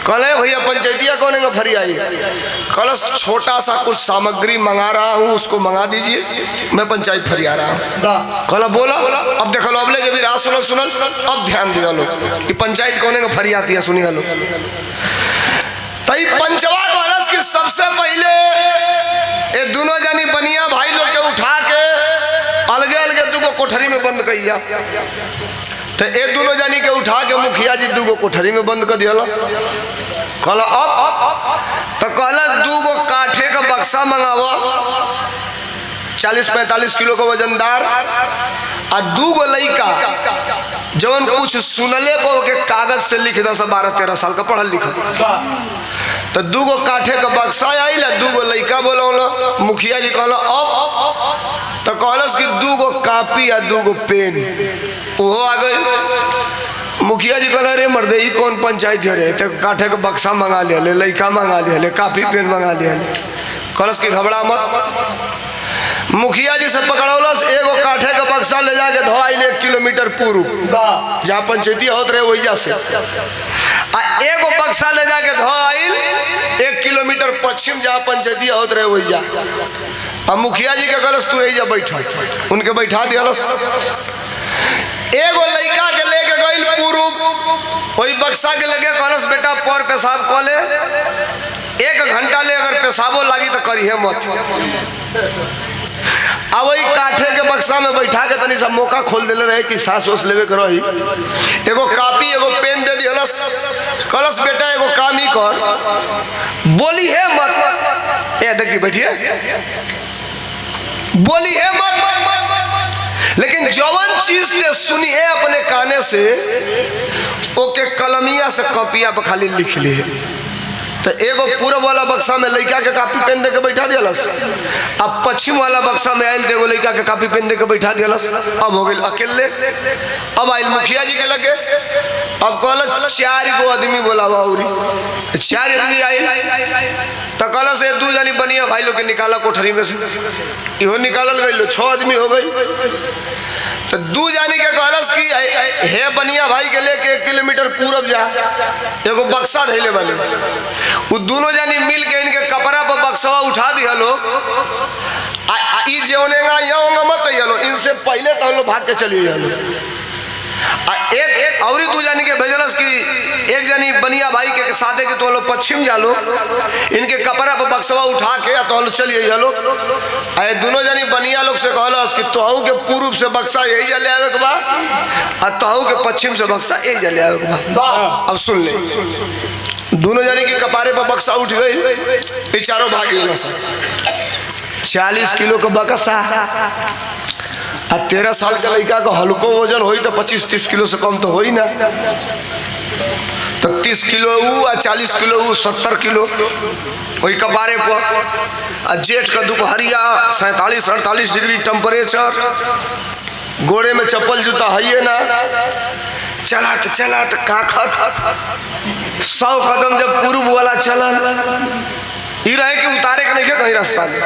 कहले भैया पंचायतिया कौन है फरियाई। कलश छोटा सा कुछ सामग्री मंगा रहा हूँ उसको मंगा दीजिए, मैं पंचायत फरिया रहा हूँ। कहला बोला अब देखो अब ले जब रात सुनल सुनल अब ध्यान दिया लोग कि पंचायत कौन है फरियाती है। सुनिए लोग तई पंचवा कलश की सबसे पहले ये दोनों जानी बनिया भाई लोग के उठा के अलगे अलगे 2 गो कोठरी में बंद कइया। तो एक दोनों जानी के उठा के मुखिया जी 2 गो कोठरी में बंद कर दिया। कहला अब तो कहला 2 गो काठे का बक्सा मंगावा 40-45 किलो का वजनदार आ 2 गो लइका जवन कुछ सुनले पर के कागज से लिख दो 12-13 साल का पढ़ल लिखल। तो 2 गो काठे का बक्सा आइल 2 गो लइका बोलौला। मुखिया जी कहला अब तो कहलस कि 2 गो कापी या 2 गो पेन वो आ गई। मुखिया जी कहला रे मर्दे ही कौन पंचायत है रे। तो काठे का बक्सा मंगा लिया ले, लइका मंगा लिया ले, कापी पेन मंगा लिया ले। कहलस कि घबरा मत। मुखिया जी से पकड़ौलस। एगो काठे का बक्सा ले जाके धोआइल 1 किलोमीटर पूर्व जहाँ पंचायती होत रहे वही से। आ एगो बक्सा ले जाके धोआइल 1 किलोमीटर पश्चिम जहाँ पंचायती होत रहे वही जा। अब मुखिया जी के कहलस तू यही जा बैठा, उनके बैठा दियालस। एगो लइका के लेके गइल पूर्व वही बक्सा के लगे कहलस बेटा पर पेशाब कर ले 1 घंटा ले, अगर पेशाबो लागी तो करिए मत। अब वही काठे के बक्सा में बैठा के तनी सा मौका खोल देले रहे कि सांस ओस लेवे के रही। एगो कापी एगो पेन दे दिहलस। कहलस बेटा एगो काम ही कर, बोली है मत। ए देखी बैठिए, बोली है मत, लेकिन जवन चीज से सुनी है अपने काने से ओके कलमिया से कॉपिया पे खाली लिख ली। तो एगो पूरब वाला बक्सा में लड़का के कापी पेन दे के बैठा दिलस, अब पश्चिम वाला बक्सा में आयल एगो लड़का के कापी पेन दे के बैठा दिलस। अब हो गई अकेले। अब आयल मुखिया जी के लगे, अब कहल 4 गो आदमी बोलावा, और 4 आदमी आयल तो कहल से 2 जानी बनिया भाई लोग के निकाला कोठरी में से, इहो निकालल गई, 6 आदमी हो गई। तो 2 जानी के कहलस कि हे बनिया भाई के लेके 1 किलोमीटर पूरब जा, एगो बक्सा धैले बने। वो दोनों जानी मिल के इनके कपड़ा पर बक्सवा उठा दिया लोग, जेवनेगा योंगा मत लो, इनसे पहले तो हम लोग भाग के चलिए जालो। एक और 2 जानी के भेजलस कि 1 जानी बनिया भाई के साथे के तो लोग पश्चिम जालो, इनके कपड़ा पर बक्सवा उठा के तो लोग चलिए जालो। अरे दोनों जानी बनिया लोग से कहलस कि तोहू के पूर्व से बक्सा यही जले आवे के बा, और तोहू के पश्चिम से बक्सा यही जले आवे के बा। अब सुन ले, दोनों जानी के कपारे पर बक्सा उठ गई, ये चारों भाग गए। 40 किलो का बक्सा, 13 साल का लड़का का हल्को वजन हो तो 25-30 किलो से कम तो हो ही ना। तो 30 किलो वो और 40 किलो वो, 70 किलो वही कबारे पर। जेठ का दोपहरिया 47-48 डिग्री टेम्परेचर, गोड़े में चप्पल जूता है ना, चला तो काखत 100 कदम जब पूर्व वाला चलल, ये रहे कि उतारे का नहीं के कहीं रास्ता में,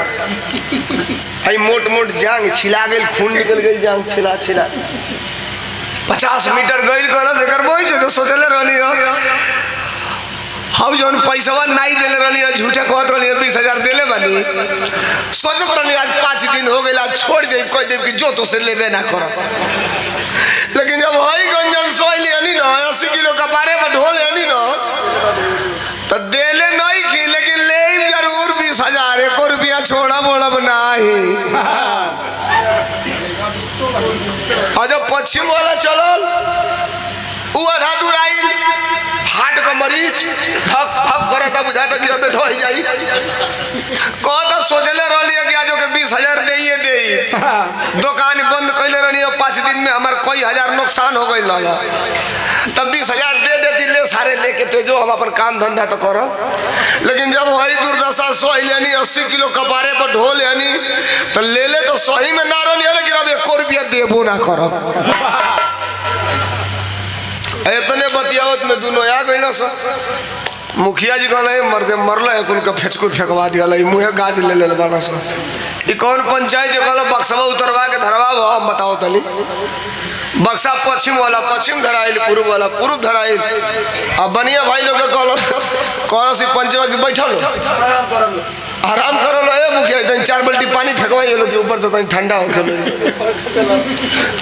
आई मोट जांग छिला गई, खून निकल गई जांग छिला 50 मीटर गई कहल तो सोचले रही हम जो पैसा नहीं दिले रही, झूठे कहत रही 20,000 दिले बनी, सोचत रही आज 5 दिन हो गए, आज छोड़ दे, कह दे कि जो तो से लेबे ना कर। लेकिन जब हई गंजन सोई लियानी ना, 80 किलो का बारे में ढोल लियानी ना, तो देले नहीं की, लेकिन ले जरूर 20,000, 1 रुपया छोड़ा बोड़ा नहीं। और जब पश्चिम वाला चलल, वो आधा दूर आई, हार्ट का मरीज फक करता, बुझाता कि अब ढो जाई, कहता सोचले रही कि आज के 20,000 दे दुकान बंद कैले रही, 5 दिन में हमार कई हजार नुकसान हो गई। तब 20,000 दे देती, ले सारे लेके ते जो हम अपन काम धंधा तो करो। लेकिन जब वही दुर्दशा सोई लेनी, 80 किलो कपारे पर ढोल यानी, तो ले तो सही में ना रही, लेकिन अब 1 रुपया देबो ना करो। इतने बतियावत में दोनों आ गई ना सर। मुखिया जी कहल मर्दे मरल है, कुल का फेंचकुर फेंकवा दिया, मुँहे गाज ले बाना सर। कौन पंचायत कहल बक्सवा उतरवा के धरवा, हम बताओ तनी। बक्सा पश्चिम वाला पश्चिम धराइल, पूर्व वाला पूर्व धराइल। अब बनिया भाई लोग कहल सी पंचवा के बैठल आराम करो लो, मुखिया 4 बाल्टी पानी फेंकवाई लोग के ऊपर, तो ठंडा हो गए।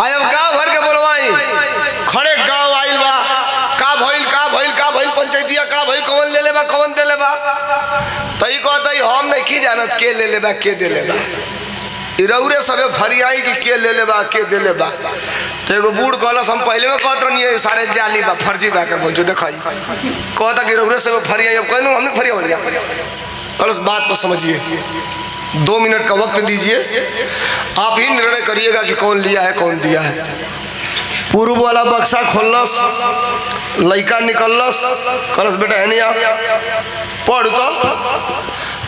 अब गाँव भर के बोलवाई, खड़े गाँव आइल बा, का भइल पंचायतिया, का भइल, कौन ले लेबा, कौन दे लेबा। तो ई कहता हम नहीं की जानत के ले लेबा के दे लेबा, रौरे सबे फरियाई कि के ले लेबा के दे लेबा। तो एगो बूढ़ कहलस हम पहले में कहत रही सारे जाली बा फर्जी बा कर बोल देखाई, कहता कि रौरे सबे फरियाई, अब कहूँ हमने फरिया हो गया। कहलस बात को समझिए, 2 मिनट का वक्त दीजिए, आप ही निर्णय करिएगा कि कौन लिया है कौन दिया है। पूर्व वाला बक्सा खोलस, लड़का निकलस, कहलस बेटा है नहीं आप पढ़,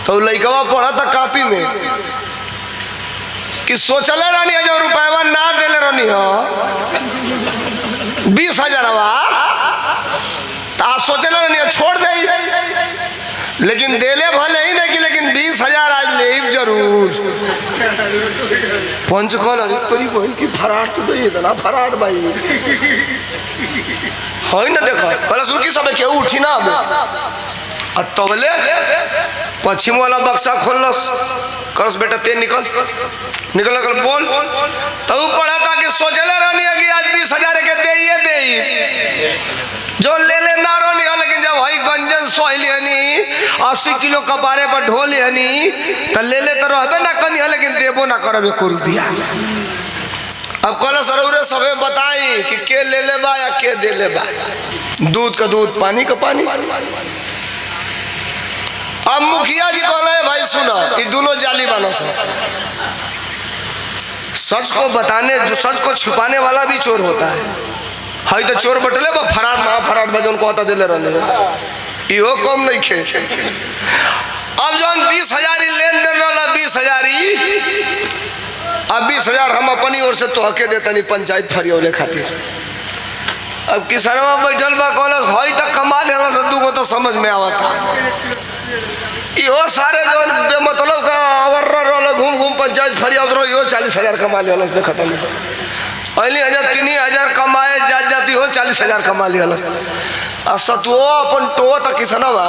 तो लड़कवा पढ़ा था कापी में कि सोचले रहनी है जो रुपया ना देले रहनी हो 20,000 तो सोचले रहनी है छोड़ दे, लेकिन देले भले ही नहीं, लेकिन 20,000 आज ले जरूर। पंच कल अरे तोरी बहन की फराट तो दे देना, फराट भाई है ना, देखो पहले सुर्खी सब के उठी ना तबले पश्चिम वाला बक्सा खोलस, करस बेटा ते निकल कर बोल। तब पढ़ा था कि सोचले रहनी है कि आज 20,000 के दे जो ले ना रोनी, लेकिन जब वही गंजन सोहली 80 किलो कपारे पर ढोल तो ले तो रहबे ना कनी, लेकिन देबो ना करबे 1 रुपया। अब कल सर सबे बताई कि के ले लेबा या के दे लेबा, दूध का दूध पानी का पानी। अब मुखिया जी कहले भाई सुनो, ये दोनों जाली बाना से, सच को बताने जो सच को छुपाने वाला भी चोर होता है। तो चोर बटले फरार ना फरार बजन को दिले रहने इहो कम नहीं खे। अब जौन 20,000 लेन देन रहा 20,000 अब 20,000 हम अपनी ओर से तोहके देतनी पंचायत फरियोले खातिर। अब किसनवा बैठल बा कॉलेज हई तक कमा ले रहा दू गो तो समझ में आवता। इहो सारे जौन बेमतलब का अवर रहा घूम घूम पंचायत फरियाद रहो इहो 40,000 कमा ले अलस खत्म। पहले 3,000 कमाए जाती हो 40,000 कमा लिया आ सतुओ अपन टो तक किसनवा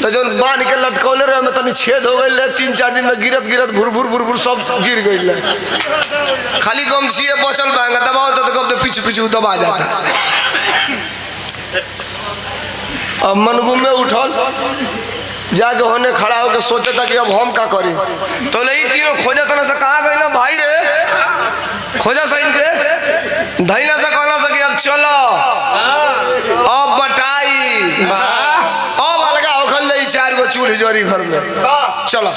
तो जौन बांध के लटकौले रहे में तनी छेद हो गई 3-4 दिन में गिरत गिरत भुर भुर भुर भुर सब गिर गई। खाली गमछिए बचल बांगा दबाओ तो कब तो पीछू पीछू दबा जाता। अब मनगुम में उठल जाके होने खड़ा होकर सोचे था कि अब हम का करी तो ले तीनों खोजा तना से कहाँ गई ना भाई रे खोजा सा इनके धैला से कहना से कि अब चलो अब बटाई अब अलगा होखल ले 4 गो चूल्ही जोरी घर में चलो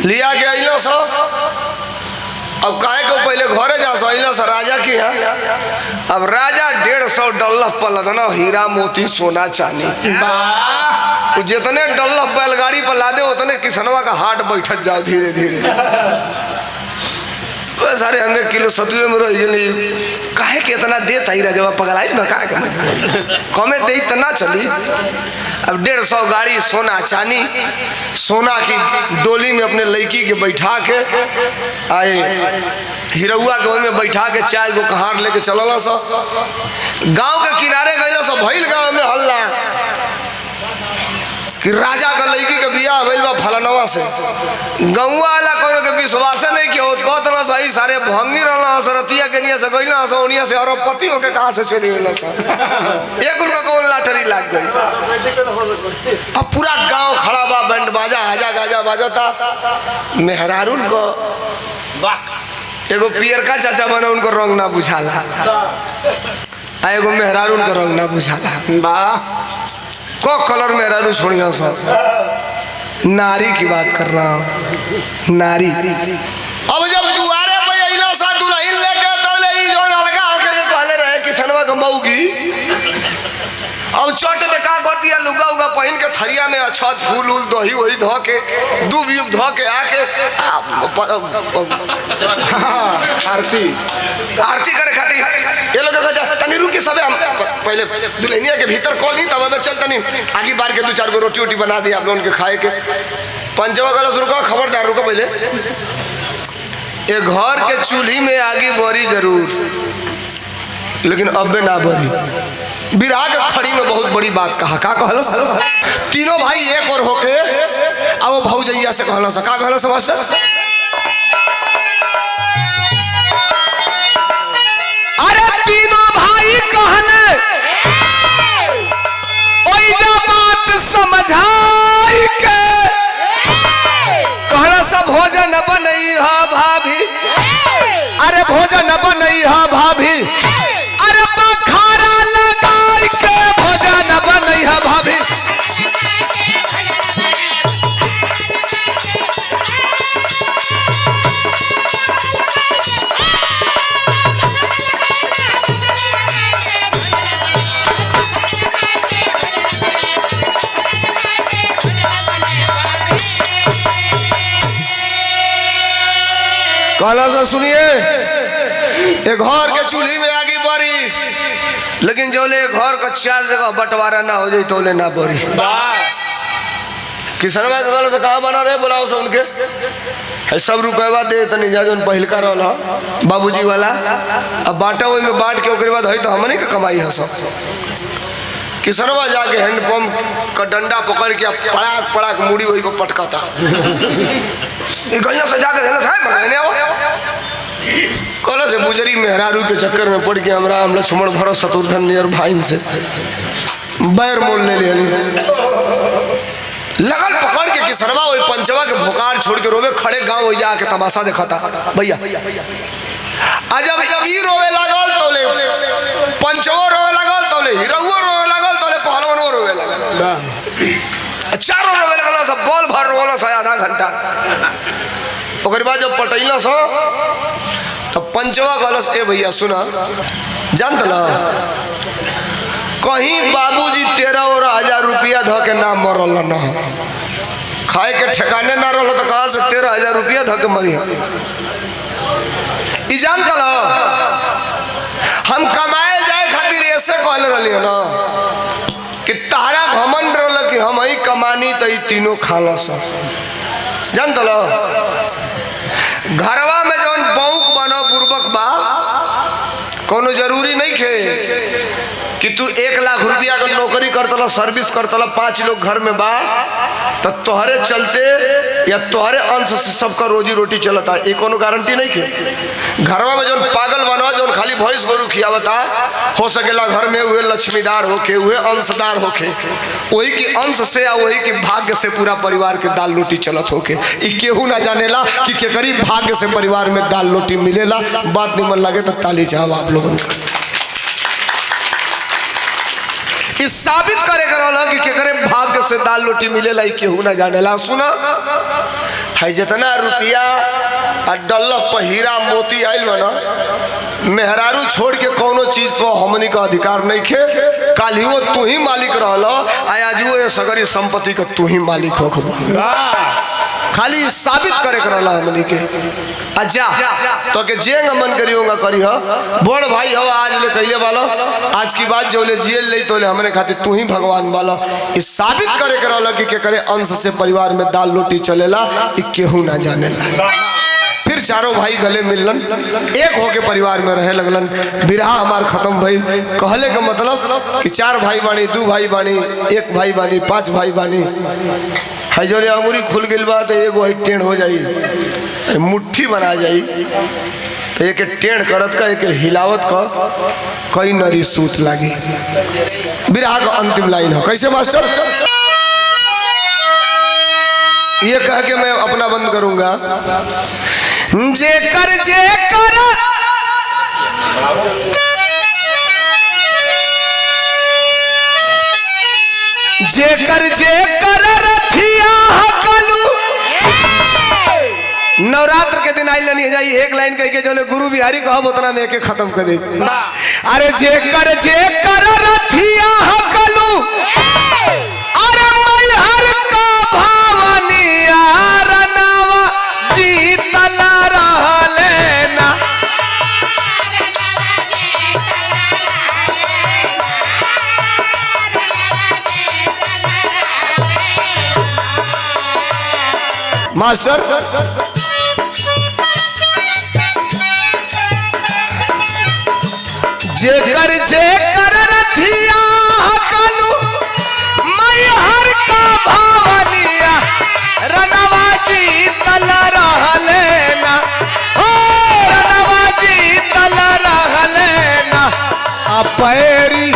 लिया के अइलो सो। अब काहे को पहले घरे जा सो अइलो सो राजा की है। अब राजा 150 डल्लफ पलत ना हीरा मोती सोना चांदी जितने डल्लफ बैलगाड़ी पर लादे उतने किसनवा का हाट बैठत जाओ धीरे धीरे। सारे हमें किलो सतुए में रही काहे के इतना देता ही राजा पगलाई में का कमे दे इतना चली। अब 150 गाड़ी सोना चांदी सोना की डोली में अपने लड़की के बैठा के आए हिरौआ के में बैठा के 4 गो कहार लेके चलल सो गांव के किनारे गइल सो भइल गांव में हल्ला कि राजा का लड़की के बियाह भइल बा फलनवा से। गौवा वाला कोनो के विश्वास नहीं कि कहत ना सही सारे भंगी रहला सरतिया के निया से गइला सो उनिया से अरबपति होके कहां से चली गइला सो एक उनका कौन लाटरी लाग गई। अब पूरा गांव खड़ा बा बैंड बाजा आजा गाजा बाजता मेहरारून को एगो पियर का चाचा बना उनको रंग ना बुझाला आ एगो मेहरारून का रंग ना बुझाला बा को कलर मेहरारू छोड़िया सो नारी की बात कर रहा हूँ नारी। अब जब दुआरे पे अइलो सा दुल्हन लेके तौले ई जोन अलगा होके कहले रहे किसनवा के मौगी अब चट de का कर दिया लुगा उगा पहन के थरिया में अछत फूल उल दही वही धो के दूब यूब धो के आके आरती आरती करे खातिर ये लोग का तनी रुकी सबे हम पहले दुल्हनिया के भीतर कौन नहीं तब मैं चल तनी आगे बार के 2-4 गो रोटी बना दी आप लोगों के खाए के। पंचवा गलस रुको खबरदार रुको पहले ये घर के चूल्ही में आगे बोरी जरूर लेकिन अबे ना बोरी विराग खड़ी में बहुत बड़ी बात कहा का कहलस तीनों भाई एक और होके अब भौजैया से कहलस का कहलस मास्टर अरे तीनों भाई कहले ओई जा बात समझाई के कहला सब भोजन बनई हा भाभी अरे भोजन बनई हा भाभी अरे बखारा लगाई के भोजन बनई हा भाभी। कहला सा सुनिए एक घर के चूल्ही में आगे बरी लेकिन जो ले घर का 4 जगह बंटवारा ना हो जाए तो ले ना बरी किसनवा के गल से कहाँ बना रहे बुलाओ से उनके सब रुपया दे तनी जा जोन पहिल का रहा बाबूजी वाला अब बांटा वही में बांट के ओकरे बाद है तो हमने का कमाई है सब किसनवा जाके हैंडपम्प का डंडा पकड़ के पड़ाक पड़ाक मुड़ी वही पर पटकाता से जाकर कल से बुजरी मेहरारू के चक्कर में पड़ के हम लक्ष्मण भरत शत्रुघ्न नियर भाई से बैर मोल ले लगल पकड़ के किसनवा वही पंचवा के भोकार छोड़ के रोवे खड़े गांव वही जाके तमाशा देखता भैया जब ई रोवे लागल तो ले पंचवो रोवे लागल तो ले हिरौओ रोवे लागल तो ले पहलवानो रोवे लागल चारों रोवे लागल सब बॉल भर रोल सा आधा घंटा ओकर बाद जब पटैला सो तो पंचवा गलस ए भैया सुना जानत ल कहीं बाबूजी 13,000 रुपया ध के ना मरल ना खाए के ठिकाने ना रहा तो कहा से 13,000 रुपया ध के मरी ई जान चल हम कमाए जाए खातिर ऐसे कहले रही ना कि तारा घमंड रहा कि हम ही कमानी तो तीनों खाला सा जान तल घरवा में जौन बौक बनो बुर्बक बा कोनो जरूरी नहीं खे कि तू 1 लाख रुपया का नौकरी करतला सर्विस करतला 5 लोग घर में बा तो तोहरे चलते या तोहरे अंश से सबका रोजी रोटी चलता है, कोनो गारंटी नहीं के। घरवा में जौन पागल बनवा जौन खाली भैंस गोरू खियावता हो सकेला घर में हुए लक्ष्मीदार होके हुए अंशदार होके वही के अंश से या वही के भाग्य से पूरा परिवार के दाल रोटी चलत होके ई केहू ना जानेला कि केकरी भाग्य से परिवार में दाल रोटी मिलेला। बात निमन लगे तो ताली चाहो आप लोगों का। इस साबित करे कि केकरे भाग्य से दाल रोटी मिलेला ई केहू ना जानेला। सुना है जितना रुपया डल्लक पर हीरा मोती आइल बना मेहरारू छोड़ के कोनो चीज पर हमनी का अधिकार नहीं खे। कालियो तू ही मालिक रहला आजुओ ये सगरी संपत्ति का तू ही मालिक हो खाली साबित करे रहला हमनी के। अच्छा तो के जेंग मन करियोगा करी हो बड़ भाई हो आज ले कहिए वाला आज की बात जो ले जेल ले तो ले हमने खातिर तू ही भगवान वाला इस साबित करे रहला कि के करे अंश से परिवार में दाल रोटी चलेला ई केहू ना जानेला। फिर चारों भाई गले मिलन एक होके परिवार में रहे लगलन। बिरहा हमार खत्म भइल। कहले का मतलब कि 4 भाई बानी 2 भाई बानी 1 भाई बानी 5 भाई बानी है जो अंगुरी खुल गई बा तो एगो टेढ़ हो जाई मुट्ठी बना जाई तो एक टेढ़ करत का एक हिलावत का कई नरी सूत लागी। बिरहा का अंतिम लाइन हो कैसे मास्टर ये कह के मैं अपना बंद करूंगा। जेकर जेकर जेकर जेकर रथिया हकलू नवरात्र के दिन आई लेनी जाई एक लाइन कह के जो गुरु बिहारी कहब उतना में के खत्म कर दे। अरे जेकर जेकर रथिया हकलू अरे मैहर का भावनिया रनावा जीतल रहले ना मास्टर जेकर जेकर रथिया हकलू मैहर का भावनिया रनवा जीतल रहले ना ओ रनवा जीतल रहले ना पैरी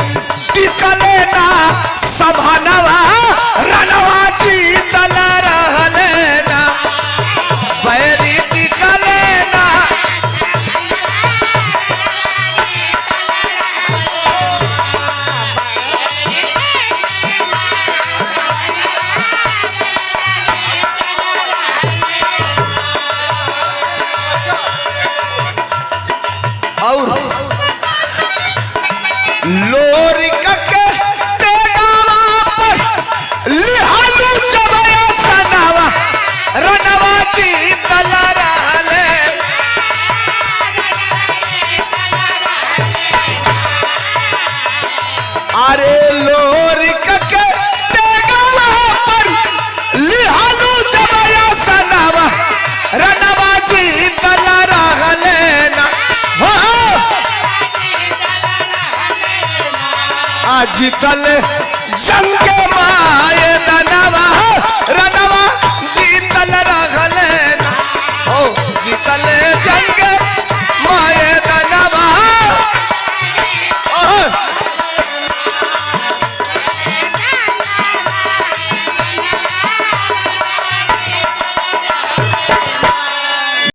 टिकले ना सभानवा रनवा जीतल रहले ना पैरी टिकले ना। और लोरिक के तेगावा पर लिहालू चबया सनावा रनवा जीतल रहले। अरे लोरिक के तेगावा पर लिहालू चबया सनावा रनवा जीतल रहले ना जीतल जंग के माए दनवा रनवा जीतल रहले ना हो जीतल जंग माए